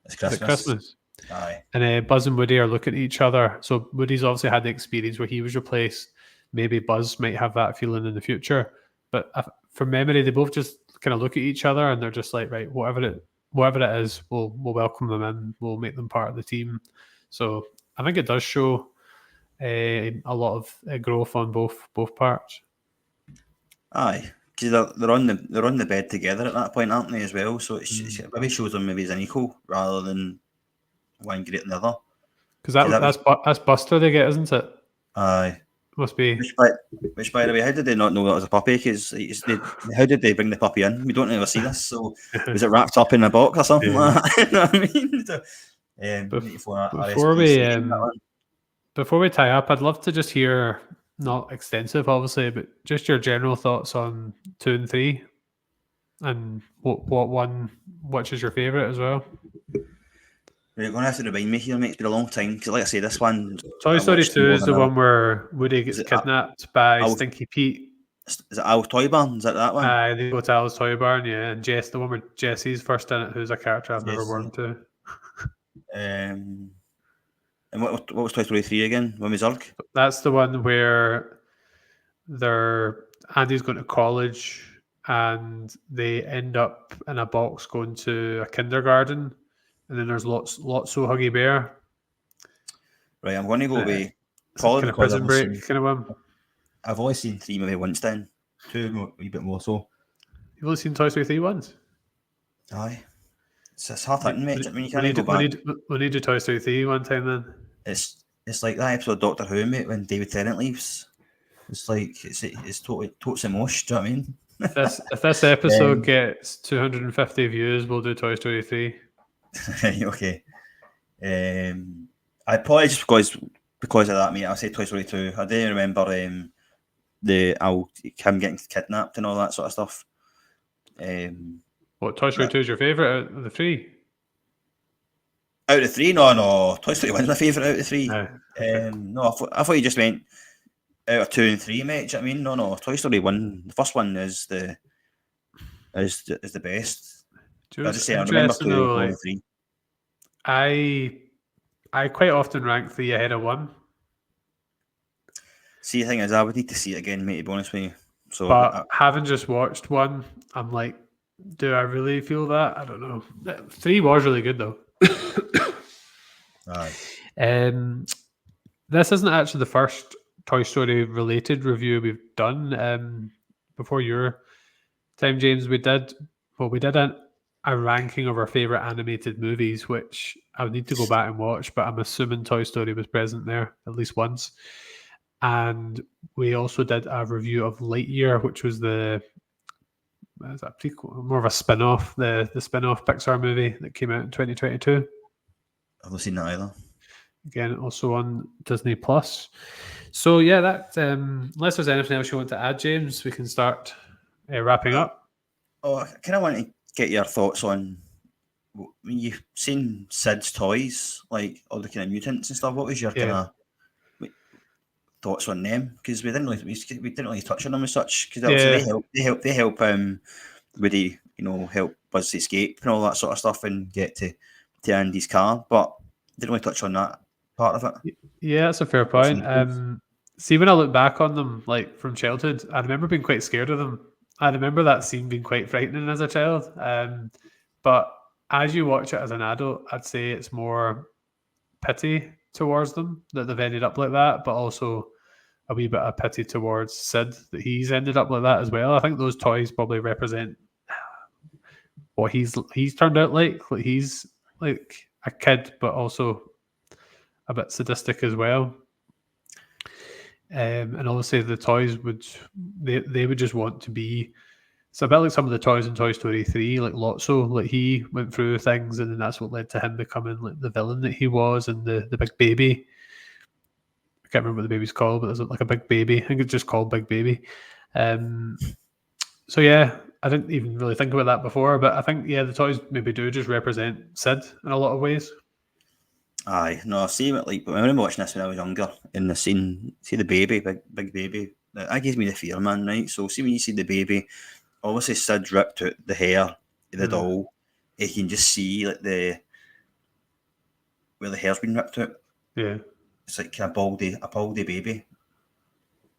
S2: It's Christmas.
S1: Is it Christmas?
S2: Aye.
S1: And Buzz and Woody are looking at each other. So Woody's obviously had the experience where he was replaced. Maybe Buzz might have that feeling in the future. But from memory, they both just kind of look at each other and they're just like, right, whatever it is, we'll welcome them in. We'll make them part of the team. So I think it does show a lot of growth on both parts.
S2: Aye, because they're on the bed together at that point, aren't they, as well? So it maybe shows them maybe as an equal rather than one greater than the other.
S1: Because that's Buster they get, isn't it?
S2: Aye,
S1: must be.
S2: Which by the way, how did they not know that was a puppy? Because how did they bring the puppy in? We don't ever see this. So was it wrapped up in a box or something like that? You know what I mean?
S1: Before we tie up, I'd love to just hear, not extensive obviously, but just your general thoughts on 2 and 3, and which is your favourite as well.
S2: You're going to have to remind me here, mate. It's been a long time, because like I say, this one...
S1: Toy Story 2 is the one where Woody gets kidnapped by Stinky Pete.
S2: Is it Al's Toy Barn? Is that one?
S1: They go to Al's Toy Barn, yeah. And Jess, the one where Jesse's first in it, who's a character I've never worked to.
S2: And what was Toy Story 3 again? When was Zurg?
S1: That's the one where Andy's going to college and they end up in a box going to a kindergarten, and then there's lots of Huggy Bear.
S2: Right, I'm going to go away.
S1: Probably kind of Prison Break kind of one.
S2: I've only seen 3 maybe once then. 2 a wee bit more so.
S1: You've only seen Toy Story 3 once?
S2: Aye. It's hard hitting, mate. I mean, you can't go back.
S1: We need to Toy Story 3 one time then.
S2: It's like that episode of Doctor Who, mate, when David Tennant leaves. It's like it's totally totes emotion. Do you know what I mean?
S1: If this episode gets 250 views, we'll do Toy Story 3.
S2: Okay. I probably just because of that, mate. I'll say Toy Story 2. I do remember him getting kidnapped and all that sort of stuff.
S1: What, Toy Story 2 is your favourite out of the three?
S2: Out of the three? No. Toy Story 1's my favourite out of the three.
S1: Okay.
S2: No, I thought you just meant out of 2 and 3, mate. Do you know what I mean? No. Toy Story 1, the first one is the best.
S1: Do you know
S2: I just say I
S1: what's
S2: remember
S1: interesting
S2: 2
S1: though,
S2: and
S1: like,
S2: 3.
S1: I quite often rank 3 ahead of 1.
S2: See, the thing is, I would need to see it again, mate, to be honest with you. So,
S1: But having just watched 1, I'm like, do I really feel that? I don't know. 3 was really good though.
S2: aye.
S1: This isn't actually the first Toy Story related review we've done. Before your time, James, we did a ranking of our favorite animated movies, which I would need to go back and watch, but I'm assuming Toy Story was present there at least once. And we also did a review of Lightyear, which was more of a spin-off, the spin-off Pixar movie that came out in 2022.
S2: I've not seen that either.
S1: Again, also on Disney Plus. So yeah, that unless there's anything else you want to add, James, we can start wrapping up.
S2: Oh, I kind of want to get your thoughts on when you've seen Sid's toys, like all the kind of mutants and stuff. What was your kind of thoughts on them? Because we didn't really touch on them as such. Because they help Woody, help Buzz escape and all that sort of stuff and get to Andy's car. But didn't really touch on that part of it.
S1: Yeah, that's a fair point. See, when I look back on them, like from childhood, I remember being quite scared of them. I remember that scene being quite frightening as a child. But as you watch it as an adult, I'd say it's more pity towards them that they've ended up like that, but also a wee bit of pity towards Sid that he's ended up like that as well. I think those toys probably represent what he's turned out like. He's like a kid, but also a bit sadistic as well. And obviously the toys they would just want to be. It's a bit like some of the toys in Toy Story 3, like Lotso. Like he went through things, and then that's what led to him becoming like the villain that he was, and the big baby. I can't remember what the baby's called, but there's like a big baby. I think it's just called Big Baby. So yeah, I didn't even really think about that before, but I think the toys maybe do just represent Sid in a lot of ways.
S2: Aye, no, see it like. But I remember watching this when I was younger. In the scene, see the baby, big baby. That gives me the fear, man. Right. So see when you see the baby, obviously Sid's ripped out the hair of the doll. You can just see like where the hair's been ripped out.
S1: Yeah,
S2: it's like a baldy baby.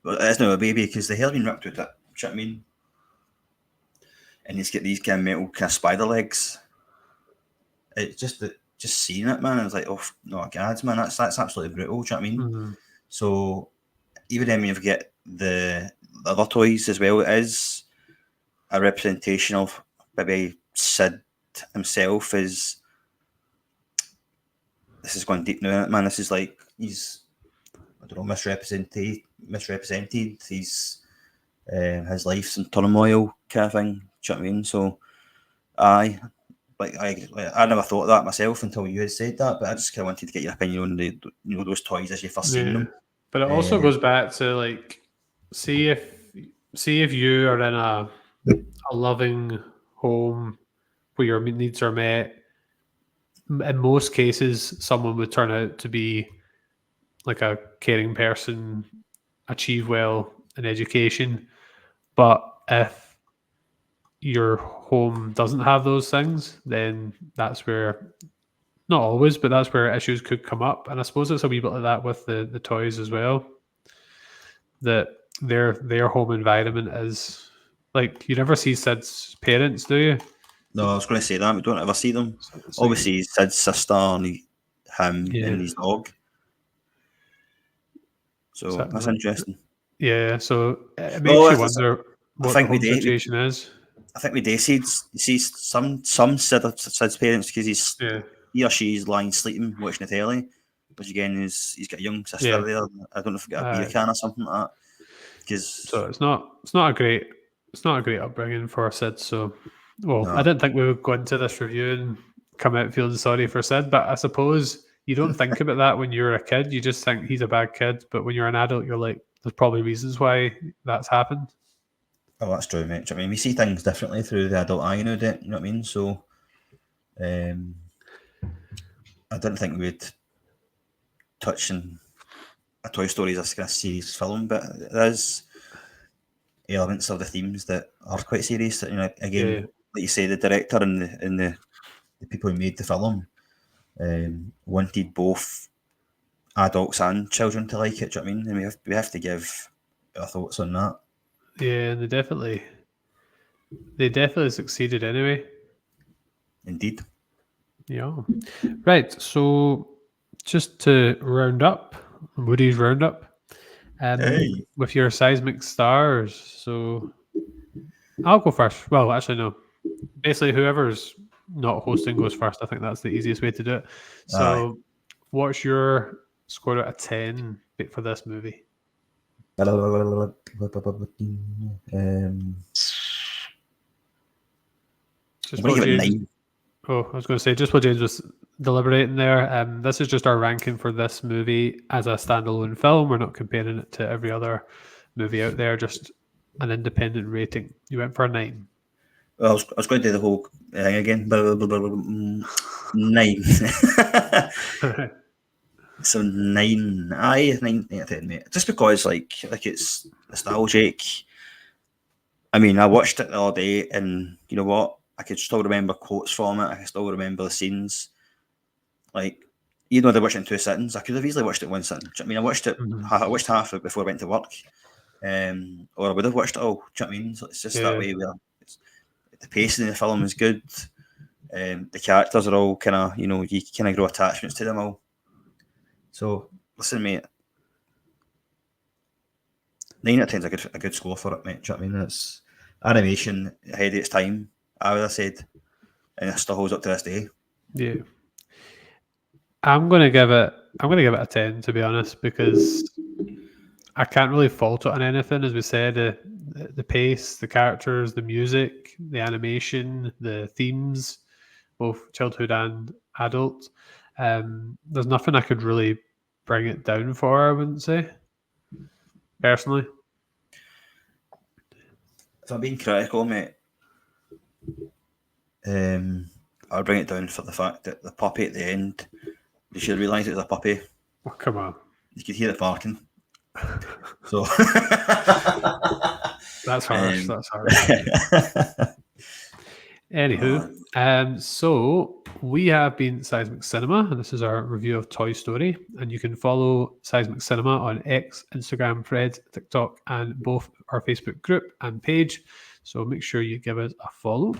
S2: Well, it's not a baby because the hair's been ripped out. Do you know what I mean? And he's got these kind of metal kind of spider legs. It's just seeing it, man, I was like, oh no, God, man, that's absolutely brutal. Do you know what I mean?
S1: Mm-hmm.
S2: So even then, when you forget the other toys as well, it is a representation of maybe Sid himself. This is going deep now, man. This is like he's, I don't know, misrepresented. He's his life's in turmoil, kind of thing. Do you know what I mean? So I never thought of that myself until you had said that, but I just kind of wanted to get your opinion on those toys as you first seen them.
S1: But it also goes back to like, see if you are in a loving home where your needs are met. In most cases, someone would turn out to be like a caring person, achieve well in education. But if your home doesn't have those things, then that's where, not always, but that's where issues could come up. And I suppose it's a wee bit like that with the toys as well. That their home environment is like, you never see Sid's parents, do you?
S2: No, I was going to say that. We don't ever see them. Obviously, Sid's sister and him and his dog. So that's interesting.
S1: Yeah, so it makes you wonder what the situation is.
S2: I think we do see some Sid's parents because he or she's lying sleeping watching the telly, which again he's got a young sister there. I don't know if he got a beer can or something like that.
S1: So it's not a great it's not a great upbringing for Sid. So, well,
S2: No.
S1: I didn't think we would go into this review and come out feeling sorry for Sid, but I suppose you don't think about that when you're a kid. You just think he's a bad kid, but when you're an adult, you're like, there's probably reasons why that's happened.
S2: Oh, that's true, mate. I mean, we see things differently through the adult eye now, you know what I mean? So, I didn't think we'd touch on a Toy Story as a kind of serious film, but there's elements of the themes that are quite serious. You know, again,
S1: Yeah.
S2: like you say, the director and the people who made the film wanted both adults and children to like it. Do you know what I mean? And we have to give our thoughts on that.
S1: Yeah, and they definitely succeeded anyway.
S2: Indeed.
S1: Yeah. Right. So just to round up, Woody's roundup,
S2: Hey.
S1: with your seismic stars. So I'll go first. Well, actually, no. Basically, whoever's not hosting goes first. I think that's the easiest way to do it. So, what's your score out of 10 for this movie? Just
S2: I'm going to
S1: while
S2: give it
S1: James,
S2: 9.
S1: oh, I was going to say, just while James was deliberating there, this is just our ranking for this movie as a standalone film. We're not comparing it to every other movie out there, just an independent rating. You went for a 9.
S2: Well, I was going to do the whole thing again. 9. So 9. Aye, 9 out of 10, mate. Just because, like it's nostalgic. I mean, I watched it the other day, and you know what? I could still remember quotes from it. I can still remember the scenes. Like, even though I watched it in 2 sittings, I could have easily watched it in 1 sitting. I mean, I watched it. I watched half of it before I went to work, or I would have watched it all. Do you know what I mean? So it's just that way. Where the pacing in the film is good. The characters are all kind of, you kind of grow attachments to them all. So listen, mate. 9 out of 10 is a good score for it, mate. Do you know what I mean? It's animation ahead of its time, I would have said, and it still holds up to this day.
S1: Yeah. I'm gonna give it a 10, to be honest, because I can't really fault it on anything. As we said, the pace, the characters, the music, the animation, the themes, both childhood and adult. There's nothing I could really bring it down for, I wouldn't say, personally.
S2: If I'm being critical, mate, I'll bring it down for the fact that the puppy at the end, you should realise it was a puppy.
S1: Oh, come on.
S2: You could hear it barking. So
S1: That's harsh. That's harsh. Anywho, so we have been Seismic Cinema, and this is our review of Toy Story. And you can follow Seismic Cinema on X, Instagram, Threads, TikTok, and both our Facebook group and page. So make sure you give us a follow.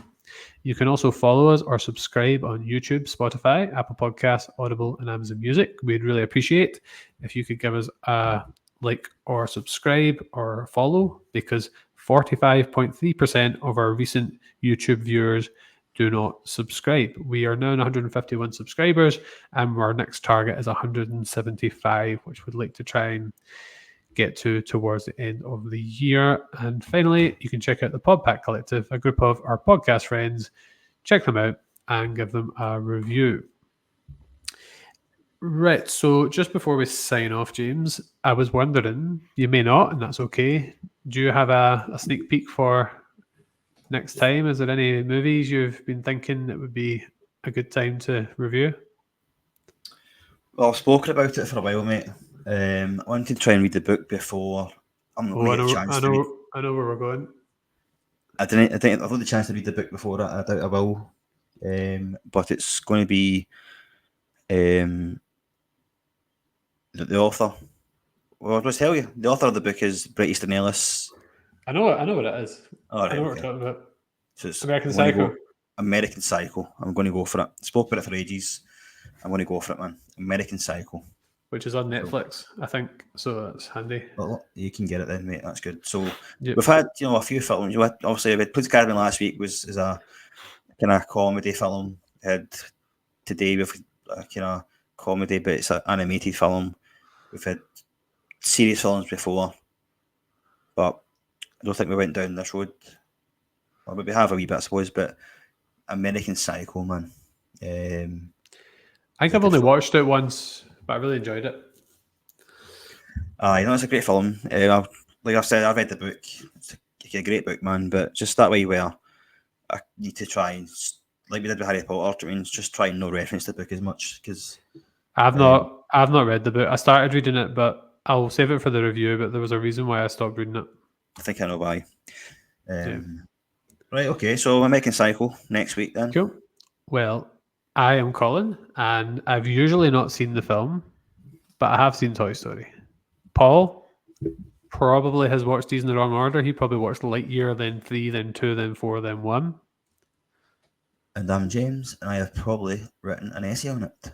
S1: You can also follow us or subscribe on YouTube, Spotify, Apple Podcasts, Audible, and Amazon Music. We'd really appreciate if you could give us a like or subscribe or follow, because 45.3% of our recent YouTube viewers do not subscribe. We are now 151 subscribers, and our next target is 175, which we'd like to try and get to towards the end of the year. And finally, you can check out the Podpack Collective, a group of our podcast friends. Check them out and give them a review. Right, so just before we sign off, James, I was wondering, you may not, and that's okay. Do you have a sneak peek for next time? Is there any movies you've been thinking that would be a good time to review?
S2: Well, I've spoken about it for a while, mate. I wanted to try and read the book before. I'm not going to get a chance to read.
S1: I know where we're going.
S2: I think I've got the chance to read the book before. I doubt I will. But it's going to be the author. Well, I'll just tell you. The author of the book is Bret Easton Ellis.
S1: I know what it is.
S2: All right,
S1: I know what we're talking about.
S2: So it's
S1: American Psycho.
S2: American Psycho. I'm going to go for it. Spoke about it for ages. I'm going to go for it, man. American Psycho.
S1: Which is on Netflix, I think. So that's handy.
S2: Well, you can get it then, mate. That's good. So
S1: Yep.
S2: we've had, a few films. Obviously, we had Prince Caribbean last week was a kind of comedy film. We had today we've a kind of comedy, but it's an animated film. We've had serious films before, but I don't think we went down this road Or maybe have a wee bit, I suppose, but American Psycho, man.
S1: I think I've only watched it once, but I really enjoyed it.
S2: It's a great film. Like I've said, I've read the book. It's a great book, man. But just that way where I need to try and, like we did with Harry Potter, just try and no reference the book as much because
S1: I've not read the book. I started reading it, but I'll save it for the review. But there was a reason why I stopped reading it.
S2: I think I know why. Right, okay. So American Psycho next week then.
S1: Cool. Well, I am Colin, and I've usually not seen the film, but I have seen Toy Story. Paul probably has watched these in the wrong order. He probably watched Lightyear, then 3, then 2, then 4, then 1.
S2: And I'm James, and I have probably written an essay on it.